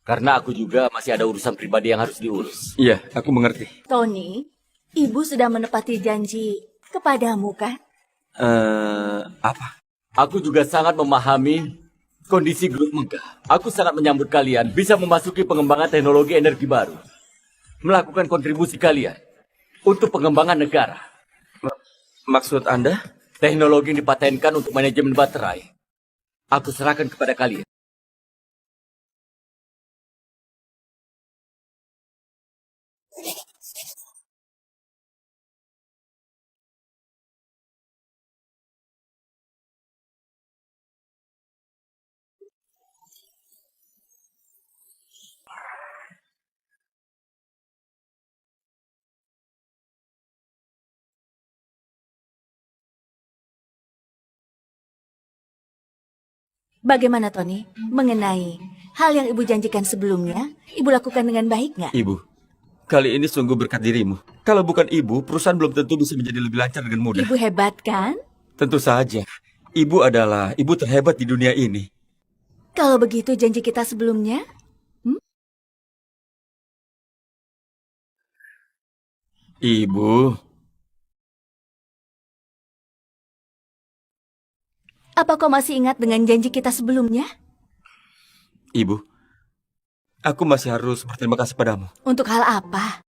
Karena aku juga masih ada urusan pribadi yang harus diurus.
Iya, aku mengerti.
Tony, ibu sudah menepati janji kepadamu kan?
Apa?
Aku juga sangat memahami kondisi grup megah. Aku sangat menyambut kalian bisa memasuki pengembangan teknologi energi baru. Melakukan kontribusi kalian untuk pengembangan negara.
Maksud Anda?
Teknologi yang dipatenkan untuk manajemen baterai. Aku serahkan kepada kalian.
Bagaimana Tony? Mengenai hal yang ibu janjikan sebelumnya, ibu lakukan dengan baik nggak?
Ibu, kali ini sungguh berkat dirimu. Kalau bukan ibu, perusahaan belum tentu bisa menjadi lebih lancar dengan mudah.
Ibu hebat kan?
Tentu saja. Ibu adalah ibu terhebat di dunia ini.
Kalau begitu janji kita sebelumnya?
Ibu,
Apa kau masih ingat dengan janji kita sebelumnya?
Ibu, aku masih harus berterima kasih padamu.
Untuk hal apa?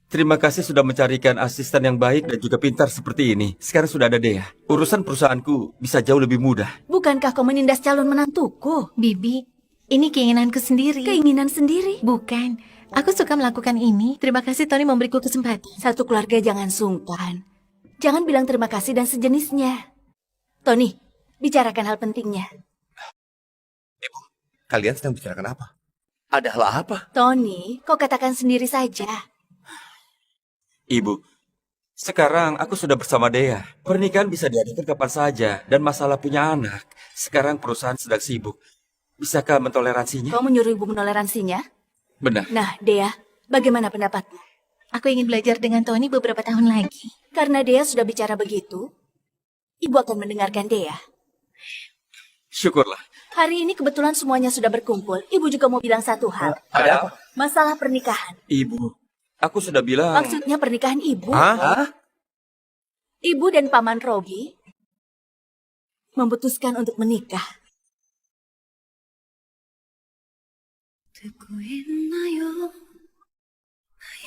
Terima kasih sudah mencarikan asisten yang baik dan juga pintar seperti ini. Sekarang sudah ada Dea. Urusan perusahaanku bisa jauh lebih mudah.
Bukankah kau menindas calon menantuku?
Bibi, ini keinginanku sendiri.
Keinginan sendiri?
Bukan. Aku suka melakukan ini. Terima kasih Tony memberiku kesempatan.
Satu keluarga jangan sungkan. Jangan bilang terima kasih dan sejenisnya. Tony, bicarakan hal pentingnya.
Ibu, kalian sedang bicarakan apa?
Ada hal apa?
Tony, kau katakan sendiri saja.
Ibu, sekarang aku sudah bersama Dea. Pernikahan bisa diadakan kapan saja dan masalah punya anak. Sekarang perusahaan sedang sibuk. Bisakah mentoleransinya?
Kau menyuruh ibu menoleransinya?
Benar.
Nah, Dea, bagaimana pendapatmu?
Aku ingin belajar dengan Tony beberapa tahun lagi.
Karena Dea sudah bicara begitu, ibu akan mendengarkan Dea.
Syukurlah.
Hari ini kebetulan semuanya sudah berkumpul. Ibu juga mau bilang satu hal.
Ada apa?
Masalah pernikahan.
Ibu, aku sudah bilang...
Maksudnya pernikahan ibu.
Hah?
Ibu dan Paman Robi memutuskan untuk menikah.
듣고 있나요?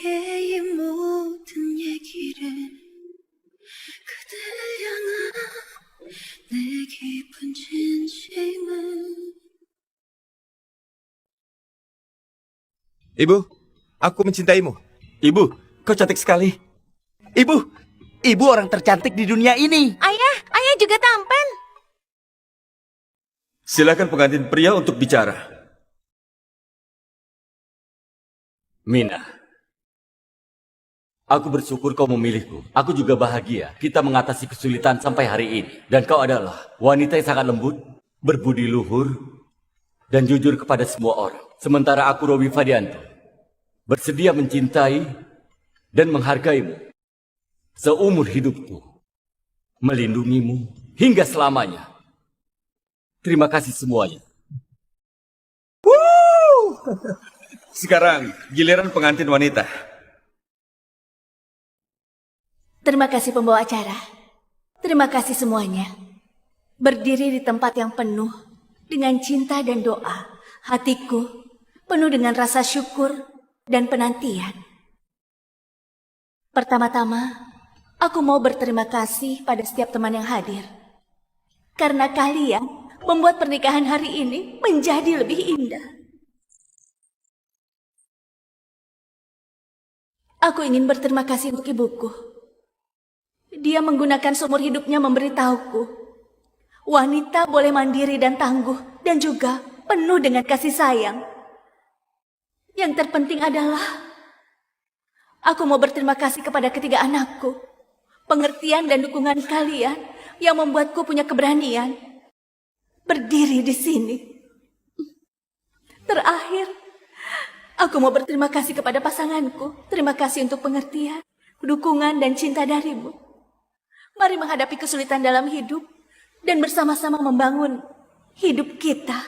나의 이 모든 얘기를 그대를 향한 내 깊은 진심을
Ibu, aku mencintaimu.
Ibu, kau cantik sekali.
Ibu orang tercantik di dunia ini.
Ayah juga tampan.
Silakan pengantin pria untuk bicara.
Mina, aku bersyukur kau memilihku. Aku juga bahagia kita mengatasi kesulitan sampai hari ini. Dan kau adalah wanita yang sangat lembut, berbudi luhur, dan jujur kepada semua orang. Sementara aku, Robi Fadianto, bersedia mencintai dan menghargaimu seumur hidupku, melindungimu hingga selamanya. Terima kasih semuanya.
Sekarang giliran pengantin wanita.
Terima kasih pembawa acara. Terima kasih semuanya. Berdiri di tempat yang penuh dengan cinta dan doa. Hatiku penuh dengan rasa syukur dan penantian. Pertama-tama, aku mau berterima kasih pada setiap teman yang hadir. Karena kalian membuat pernikahan hari ini menjadi lebih indah. Aku ingin berterima kasih untuk ibuku. Dia menggunakan seumur hidupnya memberitahuku. Wanita boleh mandiri dan tangguh dan juga penuh dengan kasih sayang. Yang terpenting adalah aku mau berterima kasih kepada ketiga anakku. Pengertian dan dukungan kalian yang membuatku punya keberanian berdiri di sini. Terakhir, aku mau berterima kasih kepada pasanganku. Terima kasih untuk pengertian, dukungan, dan cinta darimu. Mari menghadapi kesulitan dalam hidup dan bersama-sama membangun hidup kita.